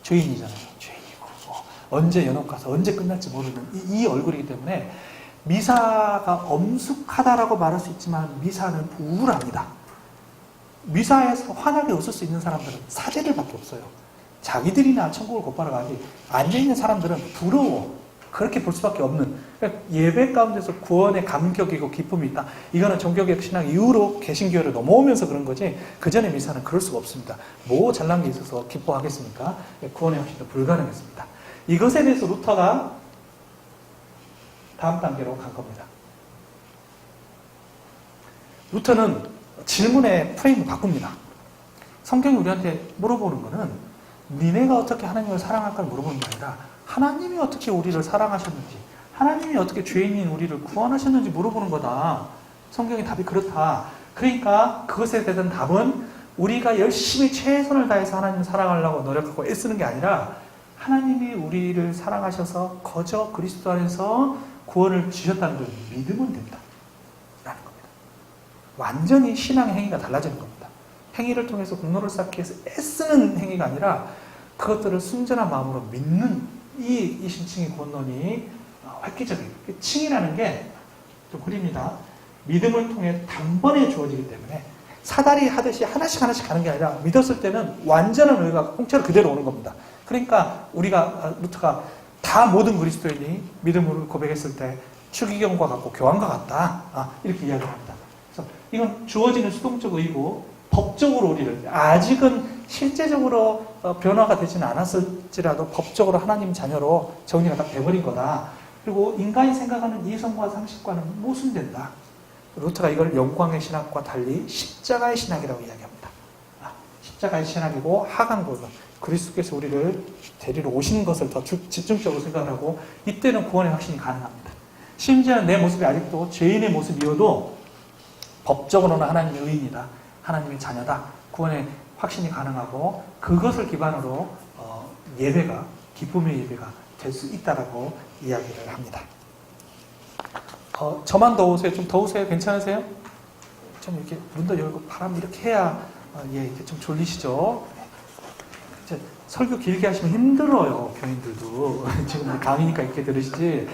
죄인이잖아요. 죄인이고 언제 연옥 가서 언제 끝날지 모르는 이 얼굴이기 때문에 미사가 엄숙하다라고 말할 수 있지만 미사는 우울합니다. 미사에서 환하게 웃을 수 있는 사람들은 사제들밖에 없어요. 자기들이나 천국을 곧바로 가지 앉아있는 사람들은 부러워. 그렇게 볼 수밖에 없는, 그러니까 예배 가운데서 구원의 감격이고 기쁨이 있다. 이거는 종교개혁 신학 이후로 개신교회로 넘어오면서 그런 거지, 그 전에 미사는 그럴 수가 없습니다. 뭐 잘난 게 있어서 기뻐하겠습니까? 구원의 확신도 불가능했습니다. 이것에 대해서 루터가 다음 단계로 간 겁니다. 루터는 질문의 프레임을 바꿉니다. 성경이 우리한테 물어보는 거는 니네가 어떻게 하나님을 사랑할까를 물어보는 게 아니라 하나님이 어떻게 우리를 사랑하셨는지, 하나님이 어떻게 죄인인 우리를 구원하셨는지 물어보는 거다. 성경의 답이 그렇다. 그러니까 그것에 대한 답은 우리가 열심히 최선을 다해서 하나님을 사랑하려고 노력하고 애쓰는 게 아니라 하나님이 우리를 사랑하셔서 거저 그리스도 안에서 구원을 주셨다는 걸 믿으면 된다 라는 겁니다. 완전히 신앙의 행위가 달라지는 겁니다. 행위를 통해서 공로를 쌓기 위해서 애쓰는 행위가 아니라 그것들을 순전한 마음으로 믿는 이 이신칭의 구원론이 획기적이에요. 칭이라는 게 좀 흐립니다. 믿음을 통해 단번에 주어지기 때문에 사다리 하듯이 하나씩 가는 게 아니라 믿었을 때는 완전한 의가 공짜로 그대로 오는 겁니다. 그러니까 루터가 다 모든 그리스도인이 믿음으로 고백했을 때 추기경과 같고 교환과 같다. 이렇게 이야기를 합니다. 그래서 이건 주어지는 수동적 의고 법적으로 우리를, 아직은 실제적으로 변화가 되지는 않았을지라도 법적으로 하나님 자녀로 정리가 다 돼버린 거다. 그리고 인간이 생각하는 이성과 상식과는 모순된다. 루터가 이걸 영광의 신학과 달리 십자가의 신학이라고 이야기합니다. 십자가의 신학이고 하강구는 그리스도께서 우리를 데리러 오시는 것을 더 집중적으로 생각하고, 이때는 구원의 확신이 가능합니다. 심지어 내 모습이 아직도 죄인의 모습이어도 법적으로는 하나님의 의인이다, 하나님의 자녀다, 구원의 확신이 가능하고, 그것을 기반으로 예배가, 기쁨의 예배가 될 수 있다라고 이야기를 합니다. 저만 더우세요? 좀 더우세요? 괜찮으세요? 좀 이렇게 문도 열고 바람 이렇게 해야 이렇게 좀 졸리시죠? 이제 설교 길게 하시면 힘들어요, 교인들도. 지금 강의니까 이렇게 들으시지,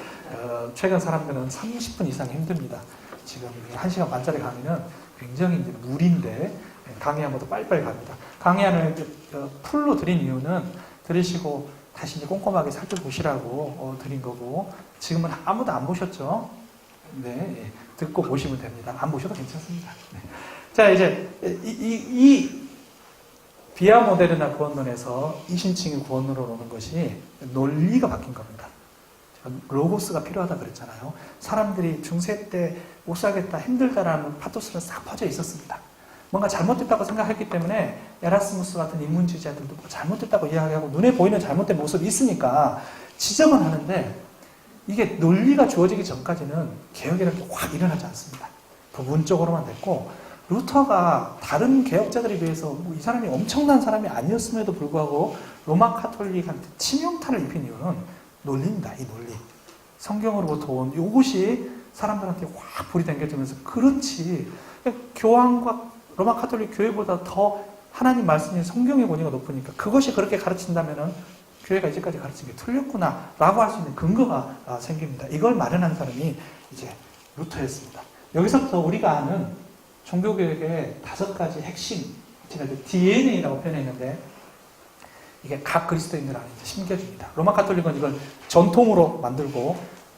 최근 사람들은 30분 이상 힘듭니다. 지금 1시간 반짜리 강의는 굉장히 이제 무리인데, 강의하면도 빨리빨리 갑니다. 강의안을 풀로 드린 이유는 들으시고 다시 이제 꼼꼼하게 살펴보시라고 드린 거고, 지금은 아무도 안 보셨죠? 네, 듣고 보시면 됩니다. 안 보셔도 괜찮습니다. 네. 자, 이제 이 비아 모데르나 구원론에서 이신칭의 구원론으로 오는 것이 논리가 바뀐 겁니다. 로고스가 필요하다 그랬잖아요. 사람들이 중세 때 못 살겠다, 힘들다라는 파토스는 싹 퍼져 있었습니다. 뭔가 잘못됐다고 생각했기 때문에 에라스무스 같은 인문주의자들도 뭐 잘못됐다고 이야기하고 눈에 보이는 잘못된 모습이 있으니까 지적은 하는데, 이게 논리가 주어지기 전까지는 개혁이라는 게 확 일어나지 않습니다. 부분적으로만 됐고, 루터가 다른 개혁자들에 비해서 뭐 이 사람이 엄청난 사람이 아니었음에도 불구하고 로마 카톨릭한테 치명타를 입힌 이유는 논리입니다. 이 논리. 성경으로부터 온 이것이 사람들한테 확 불이 당겨지면서, 그렇지, 교황과 로마 카톨릭 교회보다 더 하나님 말씀인 성경의 권위가 높으니까 그것이 그렇게 가르친다면은 교회가 이제까지 가르친 게 틀렸구나 라고 할 수 있는 근거가 생깁니다. 이걸 마련한 사람이 이제 루터였습니다. 여기서부터 우리가 아는 종교개혁의 5가지 핵심, 제가 DNA라고 표현했는데, 이게 각 그리스도인들 안에 심겨집니다. 로마 카톨릭은 이걸 전통으로 만들고,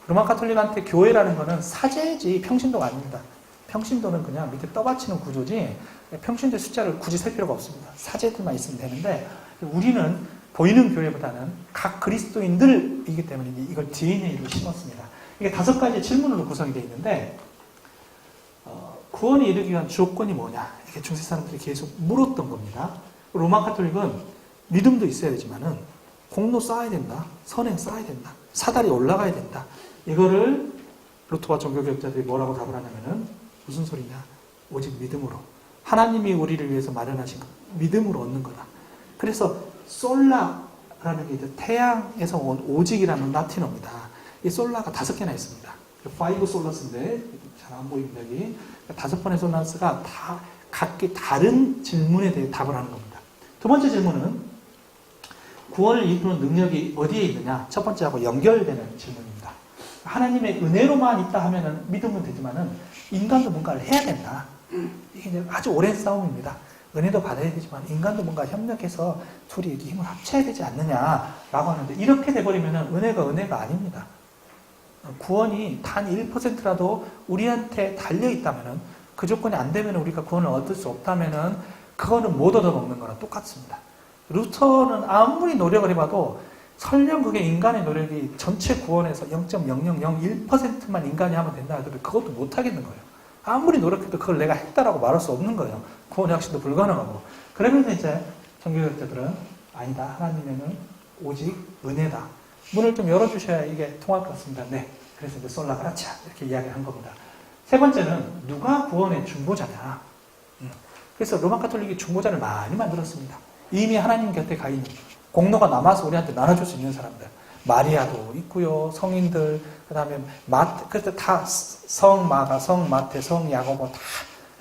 로마 카톨릭한테 교회라는 거는 사제지 평신도가 아닙니다. 평신도는 그냥 밑에 떠받치는 구조지, 평신도의 숫자를 굳이 셀 필요가 없습니다. 사제들만 있으면 되는데, 우리는 보이는 교회보다는 각 그리스도인들이기 때문에 이걸 DNA로 심었습니다. 이게 5가지 질문으로 구성이 되어 있는데, 구원에 이르기 위한 조건이 뭐냐? 이렇게 중세 사람들이 계속 물었던 겁니다. 로마 카톨릭은 믿음도 있어야 되지만은 공로 쌓아야 된다, 선행 쌓아야 된다, 사다리 올라가야 된다. 이거를 루터와 종교개혁자들이 뭐라고 답을 하냐면은, 무슨 소리냐? 오직 믿음으로. 하나님이 우리를 위해서 마련하신 것, 믿음으로 얻는 거다. 그래서 솔라라는 게 이제 태양에서 온 오직이라는 라틴어입니다. 이 솔라가 5개나 있습니다. 5 솔라스인데 잘 안 보입니다. 여기 5번의 솔라스가 다 각기 다른 질문에 대해 답을 하는 겁니다. 두 번째 질문은 구원을 이루는 능력이 어디에 있느냐? 첫 번째하고 연결되는 질문입니다. 하나님의 은혜로만 있다 하면은 믿으면 되지만은 인간도 뭔가를 해야 된다. 이게 이제 아주 오랜 싸움입니다. 은혜도 받아야 되지만 인간도 뭔가 협력해서 둘이 이렇게 힘을 합쳐야 되지 않느냐라고 하는데 이렇게 돼버리면 은혜가 아닙니다. 구원이 단 1%라도 우리한테 달려있다면 그 조건이 안 되면 우리가 구원을 얻을 수 없다면 그거는 못 얻어먹는 거랑 똑같습니다. 루터는 아무리 노력을 해봐도 설령 그게 인간의 노력이 전체 구원에서 0.0001%만 인간이 하면 된다 하더라도 그것도 못 하겠는 거예요. 아무리 노력해도 그걸 내가 했다라고 말할 수 없는 거예요. 구원의 확신도 불가능하고. 그러면서 이제 종교학자들은 아니다. 하나님에는 오직 은혜다. 문을 좀 열어주셔야 이게 통할 것 같습니다. 네. 그래서 이제 솔라 그라치아 이렇게 이야기를 한 겁니다. 세 번째는 누가 구원의 중보자냐. 그래서 로마 카톨릭이 중보자를 많이 만들었습니다. 이미 하나님 곁에 가 있는 공로가 남아서 우리한테 나눠줄 수 있는 사람들. 마리아도 있고요. 성인들, 그 다음에 그때 다 성마가, 성마태, 성야고보 다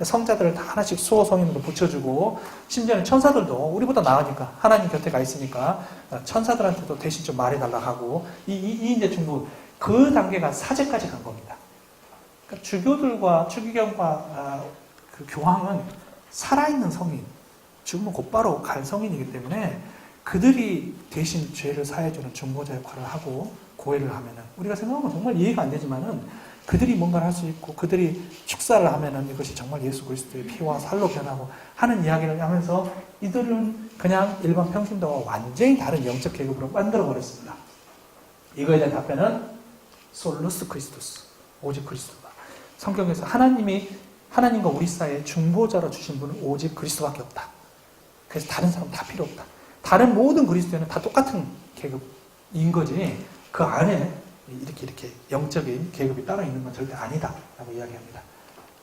성자들을 다 하나씩 수호 성인으로 붙여주고 심지어는 천사들도 우리보다 나으니까 하나님 곁에 가 있으니까 천사들한테도 대신 좀 말해달라 하고 이 이제 중보 그 단계가 사제까지 간 겁니다. 그러니까 주교들과 추기경과 그 교황은 살아있는 성인, 죽으면 곧바로 갈 성인이기 때문에 그들이 대신 죄를 사해주는 중보자 역할을 하고 고해를 하면은 우리가 생각하면 정말 이해가 안 되지만은 그들이 뭔가를 할 수 있고 그들이 축사를 하면은 이것이 정말 예수 그리스도의 피와 살로 변하고 하는 이야기를 하면서 이들은 그냥 일반 평신도와 완전히 다른 영적 계급으로 만들어 버렸습니다. 이거에 대한 답변은 솔루스 크리스토스, 오직 그리스도다. 성경에서 하나님과 우리 사이에 중보자로 주신 분은 오직 그리스도밖에 없다. 그래서 다른 사람 다 필요 없다. 다른 모든 그리스도인은 다 똑같은 계급인 거지 그 안에 이렇게 영적인 계급이 따로 있는 건 절대 아니다 라고 이야기합니다.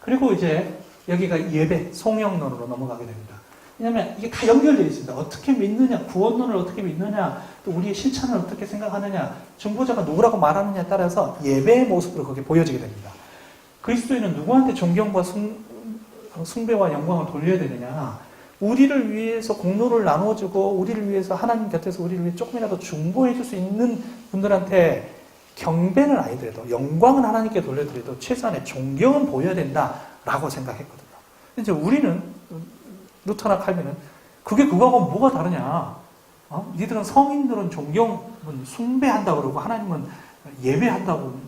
그리고 이제 여기가 예배, 송영론으로 넘어가게 됩니다. 왜냐하면 이게 다 연결되어 있습니다. 어떻게 믿느냐, 구원론을 어떻게 믿느냐, 또 우리의 실천을 어떻게 생각하느냐, 중보자가 누구라고 말하느냐에 따라서 예배의 모습으로 그게 보여지게 됩니다. 그리스도인은 누구한테 존경과 숭배와 영광을 돌려야 되느냐, 우리를 위해서 공로를 나눠주고 우리를 위해서 하나님 곁에서 우리를 위해 조금이라도 중보해 줄 수 있는 분들한테 경배는 아니더라도 영광은 하나님께 돌려드려도 최소한의 존경은 보여야 된다라고 생각했거든요. 이제 우리는 루터나 칼빈은 그게 그거하고 뭐가 다르냐? 니들은 성인들은 존경은 숭배한다고 그러고 하나님은 예배한다고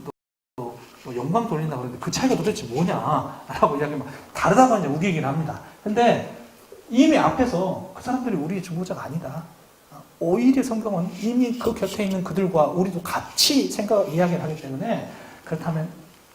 또 영광 돌린다고 그러는데 그 차이가 도대체 뭐냐라고 이야기하면 다르다고 이제 우기긴 합니다. 근데 이미 앞에서 그 사람들이 우리의 중보자가 아니다. 오히려 성경은 이미 그 곁에 있는 그들과 우리도 같이 이야기를 하기 때문에 그렇다면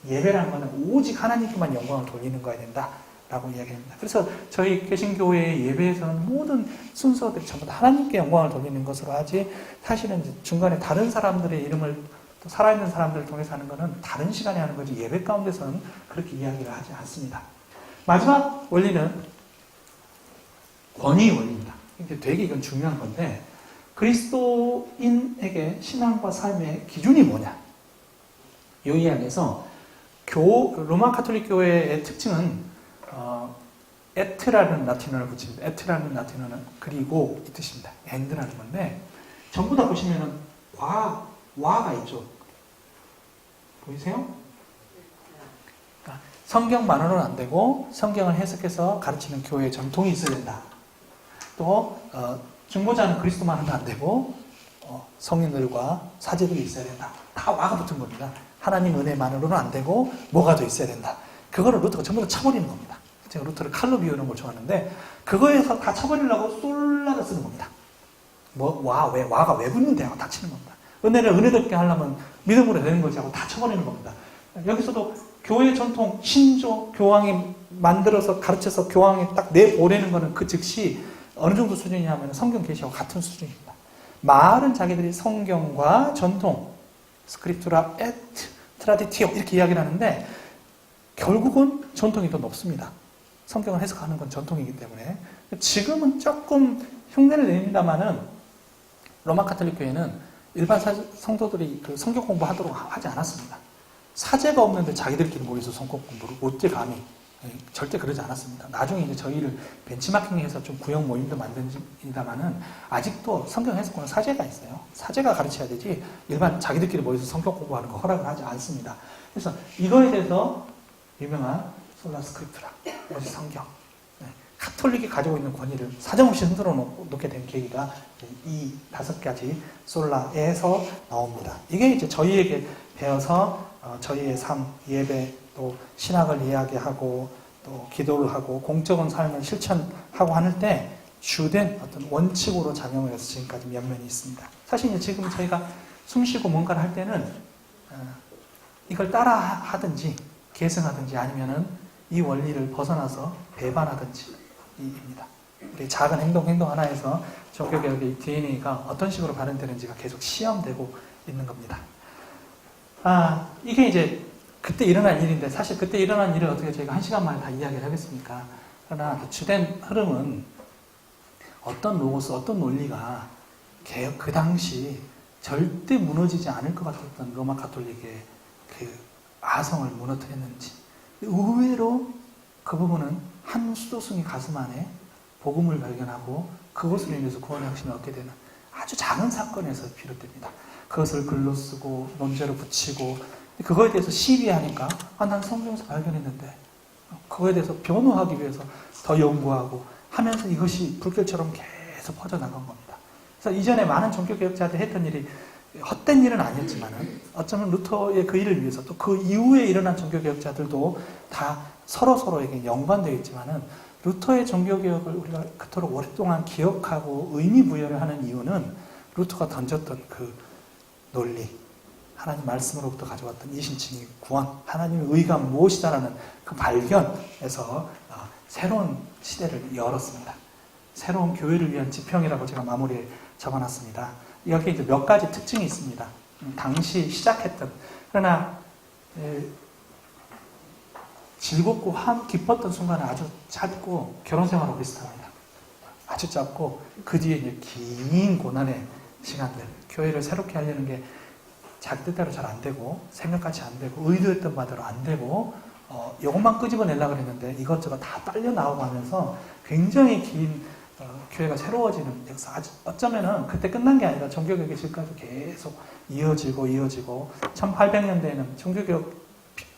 예배라는 것은 오직 하나님께만 영광을 돌리는 거야 된다라고 이야기합니다. 그래서 저희 개신교회의 예배에서는 모든 순서들이 전부 다 하나님께 영광을 돌리는 것으로 하지 사실은 중간에 다른 사람들의 이름을 또 살아있는 사람들을 통해서 하는 것은 다른 시간에 하는 거지 예배 가운데서는 그렇게 이야기를 하지 않습니다. 마지막 원리는 권위의 원리입니다. 되게 이건 중요한 건데 그리스도인에게 신앙과 삶의 기준이 뭐냐? 이 이야기에서 로마 카톨릭 교회의 특징은 에트라는 라틴어를 붙입니다. 에트라는 라틴어는 그리고 이 뜻입니다. 엔드라는 건데 전부 다 보시면은 와가 있죠. 보이세요? 성경만으로는 안 되고 성경을 해석해서 가르치는 교회의 전통이 있어야 된다. 또 중보자는 그리스도만 하면 안 되고 성인들과 사제들이 있어야 된다. 다 와가 붙은 겁니다. 하나님 은혜만으로는 안 되고 뭐가 더 있어야 된다. 그거를 루터가 전부 다 쳐버리는 겁니다. 제가 루터를 칼로 비우는 걸 좋아하는데 그거에서 다 쳐버리려고 솔라를 쓰는 겁니다. 와가 왜 붙는데 하고 다 치는 겁니다. 은혜를 은혜롭게 하려면 믿음으로 되는 거지 하고 다 쳐버리는 겁니다. 여기서도 교회 전통, 신조, 교황이 만들어서 가르쳐서 교황이 딱 내보내는 거는 그 즉시 어느 정도 수준이냐면 성경 계시하고 같은 수준입니다. 말은 자기들이 성경과 전통, 스크립투라 에트 트라디티오 이렇게 이야기를 하는데 결국은 전통이 더 높습니다. 성경을 해석하는 건 전통이기 때문에 지금은 조금 흉내를 냅니다만은 로마 카톨릭 교회는 일반 성도들이 그 성경 공부하도록 하지 않았습니다. 사제가 없는데 자기들끼리 모여서 성경 공부를 어째 감히 절대 그러지 않았습니다. 나중에 이제 저희를 벤치마킹해서 좀 구역 모임도 만듭니다만은 아직도 성경 해석권은 사제가 있어요. 사제가 가르쳐야 되지 일반 자기들끼리 모여서 성경 공부하는 거 허락을 하지 않습니다. 그래서 이거에 대해서 유명한 솔라 스크립투라 오직 성경 카톨릭이 가지고 있는 권위를 사정없이 흔들어 놓게 된 계기가 이 5가지 솔라에서 나옵니다. 이게 이제 저희에게 배워서 저희의 삶, 예배, 또 신학을 이야기하고 또 기도를 하고 공적인 삶을 실천하고 하는 때 주된 어떤 원칙으로 작용을 해서 지금까지 면면이 있습니다. 사실 이제 지금 저희가 숨쉬고 뭔가를 할 때는 이걸 따라 하든지 계승하든지 아니면은 이 원리를 벗어나서 배반하든지 입니다. 우리 작은 행동 하나에서 종교개혁의 DNA가 어떤 식으로 발현되는지가 계속 시험되고 있는 겁니다. 이게 이제 그때 일어난 일인데 사실 그때 일어난 일을 어떻게 저희가 1시간 만에 다 이야기를 하겠습니까? 그러나 주된 흐름은 어떤 로고스, 어떤 논리가 개혁 그 당시 절대 무너지지 않을 것 같았던 로마 가톨릭의 그 아성을 무너뜨렸는지 의외로 그 부분은 한 수도승의 가슴 안에 복음을 발견하고 그것으로 인해서 구원의 확신을 얻게 되는 아주 작은 사건에서 비롯됩니다. 그것을 글로 쓰고 논제로 붙이고 그거에 대해서 시비하니까 난 성경에서 발견했는데 그거에 대해서 변호하기 위해서 더 연구하고 하면서 이것이 불길처럼 계속 퍼져나간 겁니다. 그래서 이전에 많은 종교개혁자들이 했던 일이 헛된 일은 아니었지만은 어쩌면 루터의 그 일을 위해서 또 그 이후에 일어난 종교개혁자들도 다 서로에게 연관되어 있지만은 루터의 종교개혁을 우리가 그토록 오랫동안 기억하고 의미 부여를 하는 이유는 루터가 던졌던 그 논리, 하나님 말씀으로부터 가져왔던 이신칭의 구원, 하나님의 의가 무엇이다라는 그 발견에서 새로운 시대를 열었습니다. 새로운 교회를 위한 지평이라고 제가 마무리에 적어놨습니다. 여기에 이제 몇 가지 특징이 있습니다. 당시 시작했던, 그러나 즐겁고 기뻤던 순간은 아주 짧고 결혼 생활하고 비슷합니다. 아주 짧고 그 뒤에 이제 긴 고난의 시간들, 교회를 새롭게 하려는 게 자기 뜻대로 잘 안 되고 생각같이 안 되고 의도했던 바대로 안 되고 이것만 끄집어내려고 했는데 이것저것 다 빨려 나오고 하면서 굉장히 긴 교회가 새로워지는 역사. 어쩌면은 그때 끝난 게 아니라 종교개혁의 지금까지 계속 이어지고 1800년대에는 종교개혁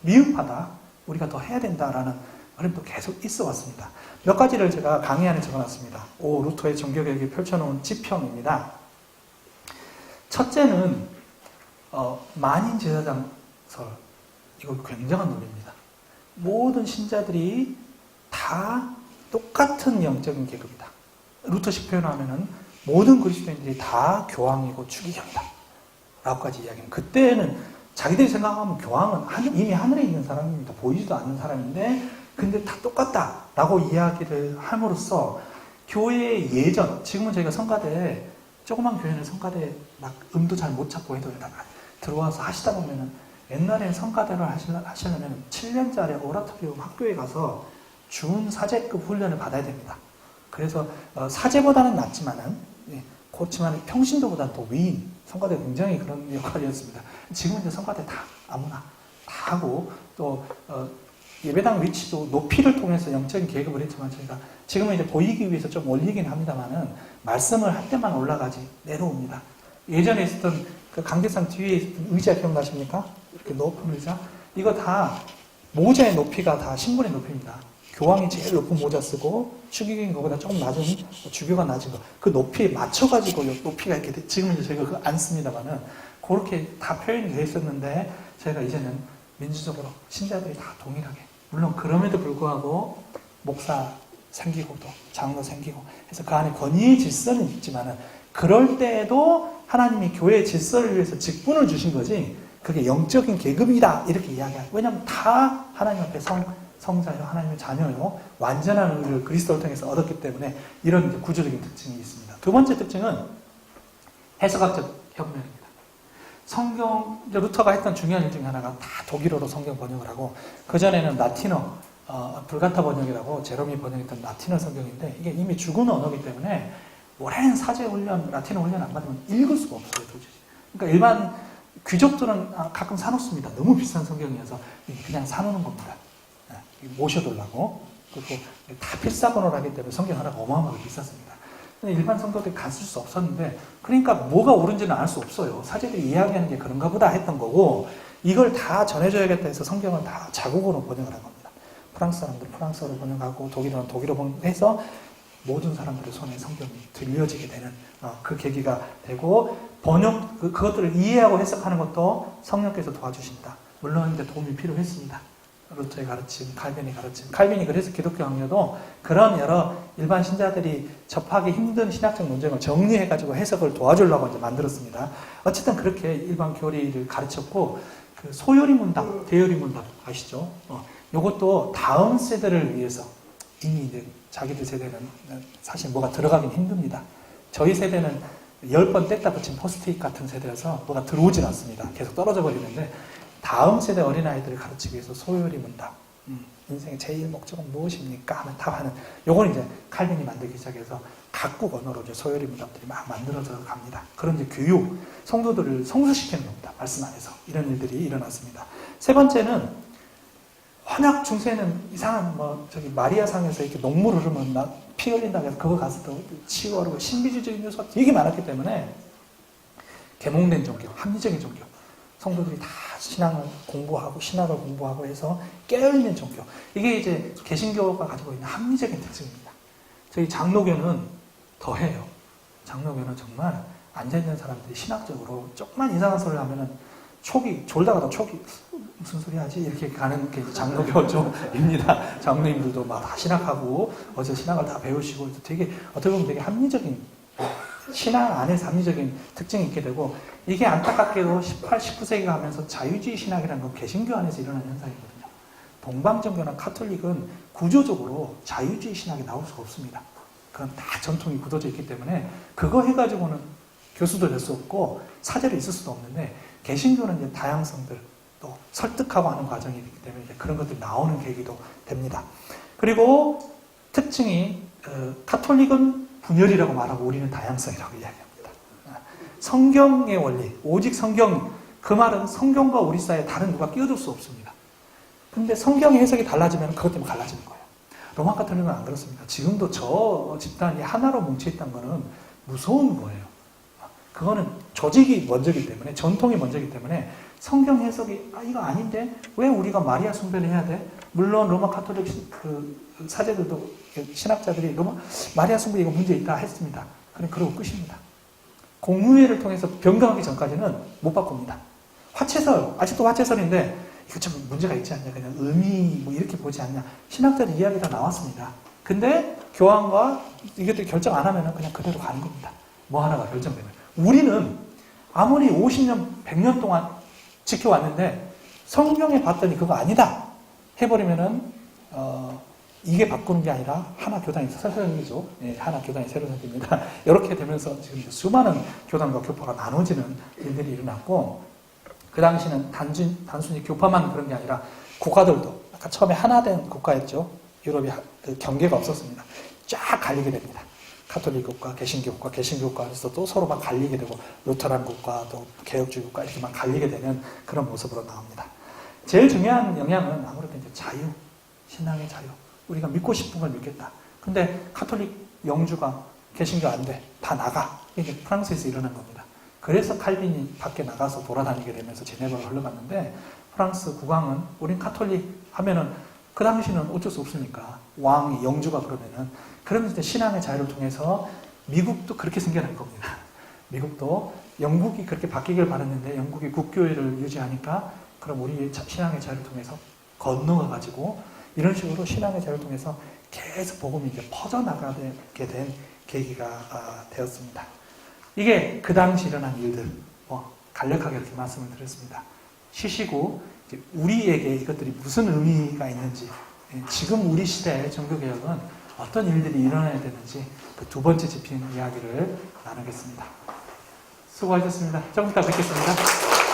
미흡하다, 우리가 더 해야 된다라는 흐름도 계속 있어 왔습니다. 몇 가지를 제가 강의 안에 적어놨습니다. 루터의 종교개혁이 펼쳐놓은 지평입니다. 첫째는 만인 제사장설, 이거 굉장한 논리입니다. 모든 신자들이 다 똑같은 영적인 계급이다. 루터식 표현하면은 모든 그리스도인들이 다 교황이고 추기경이다 라고까지 이야기합니다. 그때는 자기들이 생각하면 교황은 이미 하늘에 있는 사람입니다. 보이지도 않는 사람인데 근데 다 똑같다 라고 이야기를 함으로써 교회의 예전, 지금은 저희가 성가대, 조그만 교회는 성가대 막 음도 잘 못 찾고 해도 들어와서 하시다 보면은 옛날에 성가대를 하시려면 7년짜리 오라토리움 학교에 가서 준사제급 훈련을 받아야 됩니다. 그래서 사제보다는 낫지만은 그렇지만 평신도보다는 더 위인, 성가대 굉장히 그런 역할이었습니다. 지금은 이제 성가대 다 아무나 다 하고 또 예배당 위치도 높이를 통해서 영적인 계급을 했지만 저희가 지금은 이제 보이기 위해서 좀 올리긴 합니다만은 말씀을 할 때만 올라가지 내려옵니다. 예전에 있었던 그 강대상 뒤에 있었던 의자 기억나십니까? 이렇게 높은 의자? 이거 다 모자의 높이가 다 신분의 높이입니다. 교황이 제일 높은 모자 쓰고 추기경인 것보다 조금 낮은 주교가 낮은 거, 그 높이에 맞춰가지고 높이가 이렇게 지금은 이제 저희가 그거 안 씁니다만은 그렇게 다 표현이 되어 있었는데 저희가 이제는 민주적으로 신자들이 다 동일하게, 물론 그럼에도 불구하고 목사 생기고 또 장로 생기고 해서 그 안에 권위의 질서는 있지만은 그럴 때에도 하나님이 교회의 질서를 위해서 직분을 주신 거지 그게 영적인 계급이다 이렇게 이야기해요. 왜냐하면 다 하나님 앞에 성자요, 하나님의 자녀요, 완전한 의를 그리스도를 통해서 얻었기 때문에 이런 이제 구조적인 특징이 있습니다. 두 번째 특징은 해석학적 혁명입니다. 성경, 루터가 했던 중요한 일 중에 하나가 다 독일어로 성경 번역을 하고, 그전에는 라틴어, 불가타 번역이라고 제롬이 번역했던 라틴어 성경인데, 이게 이미 죽은 언어이기 때문에 오랜 사제 훈련, 라틴어 훈련 안 받으면 읽을 수가 없어요, 도저히. 그러니까 일반 귀족들은 가끔 사놓습니다. 너무 비싼 성경이어서 그냥 사놓는 겁니다. 모셔두려고. 그리고 다 필사본으로 하기 때문에 성경 하나가 어마어마하게 비쌌습니다. 근데 일반 성도들이 갔을 수 없었는데, 그러니까 뭐가 옳은지는 알 수 없어요. 사제들이 이야기하는 게 그런가 보다 했던 거고, 이걸 다 전해줘야겠다 해서 성경을 다 자국어로 번역을 한 겁니다. 프랑스 사람들 프랑스어로 번역하고 독일어는 독일어 번역해서 모든 사람들의 손에 성경이 들려지게 되는 그 계기가 되고 그것들을 이해하고 해석하는 것도 성령께서 도와주신다. 물론 이제 도움이 필요했습니다. 루터의 가르침, 칼빈의 가르침. 칼빈이 그래서 기독교 학녀도 그런 여러 일반 신자들이 접하기 힘든 신학적 논쟁을 정리해가지고 해석을 도와주려고 이제 만들었습니다. 어쨌든 그렇게 일반 교리를 가르쳤고, 그 소요리 문답, 대요리 문답 아시죠? 요것도 다음 세대를 위해서 이미 이제 자기들 세대는 사실 뭐가 들어가긴 힘듭니다. 저희 세대는 10번 뗐다 붙인 포스트잇 같은 세대라서 뭐가 들어오진 않습니다. 계속 떨어져 버리는데, 다음 세대 어린아이들을 가르치기 위해서 소요리 문답, 인생의 제일 목적은 무엇입니까? 하면 답하는, 요건 이제 칼빈이 만들기 시작해서 각국 언어로 이제 소요리 문답들이 막 만들어져 갑니다. 그런 이제 교육, 성도들을 성수시키는 겁니다. 말씀 안에서. 이런 일들이 일어났습니다. 세 번째는, 환약 중세는 이상한 저기 마리아상에서 이렇게 녹물 흐르면 피 흘린다고 해서 그거 가서 또 치유하고 신비주의적인 요소가 되게 많았기 때문에 계몽된 종교, 합리적인 종교, 성도들이 다 신앙을 공부하고 신학을 공부하고 해서 깨어있는 종교. 이게 이제 개신교가 가지고 있는 합리적인 특징입니다. 저희 장로교는 더해요. 장로교는 정말 앉아있는 사람들이 신학적으로 조금만 이상한 소리를 하면은 졸다가도 무슨 소리 하지? 이렇게 가는 게 장로교조입니다. 장로님들도 막 다 신학하고 어제 신학을 다 배우시고 되게 어떻게 보면 되게 합리적인 신앙 안에서 합리적인 특징이 있게 되고, 이게 안타깝게도 18, 19세기가 하면서 자유주의 신학이라는 건 개신교 안에서 일어나는 현상이거든요. 동방정교나 카톨릭은 구조적으로 자유주의 신학이 나올 수가 없습니다. 그건 다 전통이 굳어져 있기 때문에 그거 해가지고는 교수도 될 수 없고 사제로 있을 수도 없는데, 개신교는 이제 다양성들 또 설득하고 하는 과정이 있기 때문에 이제 그런 것들이 나오는 계기도 됩니다. 그리고 특징이 카톨릭은 분열이라고 말하고 우리는 다양성이라고 이야기합니다. 성경의 원리, 오직 성경, 그 말은 성경과 우리 사이에 다른 누가 끼어들 수 없습니다. 근데 성경의 해석이 달라지면 그것 때문에 갈라지는 거예요. 로마 카톨릭은 안 그렇습니다. 지금도 저 집단이 하나로 뭉쳐있다는 거는 무서운 거예요. 그거는 조직이 먼저기 때문에, 전통이 먼저기 때문에 성경 해석이 이거 아닌데 왜 우리가 마리아 숭배를 해야 돼? 물론 로마 카톨릭 사제들도 신학자들이 마리아 숭배 이거 문제 있다 했습니다. 그러고 끝입니다. 공의회를 통해서 변경하기 전까지는 못 바꿉니다. 화채설, 아직도 화채설인데 이거 좀 문제가 있지 않냐, 그냥 의미 이렇게 보지 않냐, 신학자들 이야기 다 나왔습니다. 근데 교황과 이것들 결정 안 하면 그냥 그대로 가는 겁니다. 뭐 하나가 결정되면. 우리는 아무리 50년, 100년 동안 지켜왔는데 성경에 봤더니 그거 아니다 해버리면은 이게 바꾸는 게 아니라 하나 교단이 새로 생기죠. 예, 하나 교단이 새로 생깁니다. 이렇게 되면서 지금 수많은 교단과 교파가 나눠지는 일들이 일어났고, 그 당시는 단순히 교파만 그런 게 아니라 국가들도 아까 처음에 하나 된 국가였죠. 유럽이 경계가 없었습니다. 쫙 갈리게 됩니다. 카톨릭 국가, 개신교 국가, 개신교 국가에서도 서로 막 갈리게 되고, 루터란 국가, 또 개혁주의 국가 이렇게 막 갈리게 되는 그런 모습으로 나옵니다. 제일 중요한 영향은 아무래도 이제 자유, 신앙의 자유. 우리가 믿고 싶은 걸 믿겠다. 근데 카톨릭 영주가 개신교 안 돼. 다 나가. 이게 프랑스에서 일어난 겁니다. 그래서 칼빈이 밖에 나가서 돌아다니게 되면서 제네바로 흘러갔는데, 프랑스 국왕은 우린 카톨릭 하면은 그 당시는 어쩔 수 없으니까 왕이 영주가 그러면 이제 신앙의 자유를 통해서 미국도 그렇게 생겨날 겁니다. 미국도 영국이 그렇게 바뀌길 바랐는데 영국이 국교회를 유지하니까 그럼 우리 신앙의 자유를 통해서 건너가가지고 이런 식으로 신앙의 자유를 통해서 계속 복음이 이제 퍼져나가게 된 계기가 되었습니다. 이게 그 당시 일어난 일들, 간략하게 이렇게 말씀을 드렸습니다. 쉬시고 우리에게 이것들이 무슨 의미가 있는지, 지금 우리 시대의 종교개혁은 어떤 일들이 일어나야 되는지 그 두 번째 집힌 이야기를 나누겠습니다. 수고하셨습니다. 조금 이따 뵙겠습니다.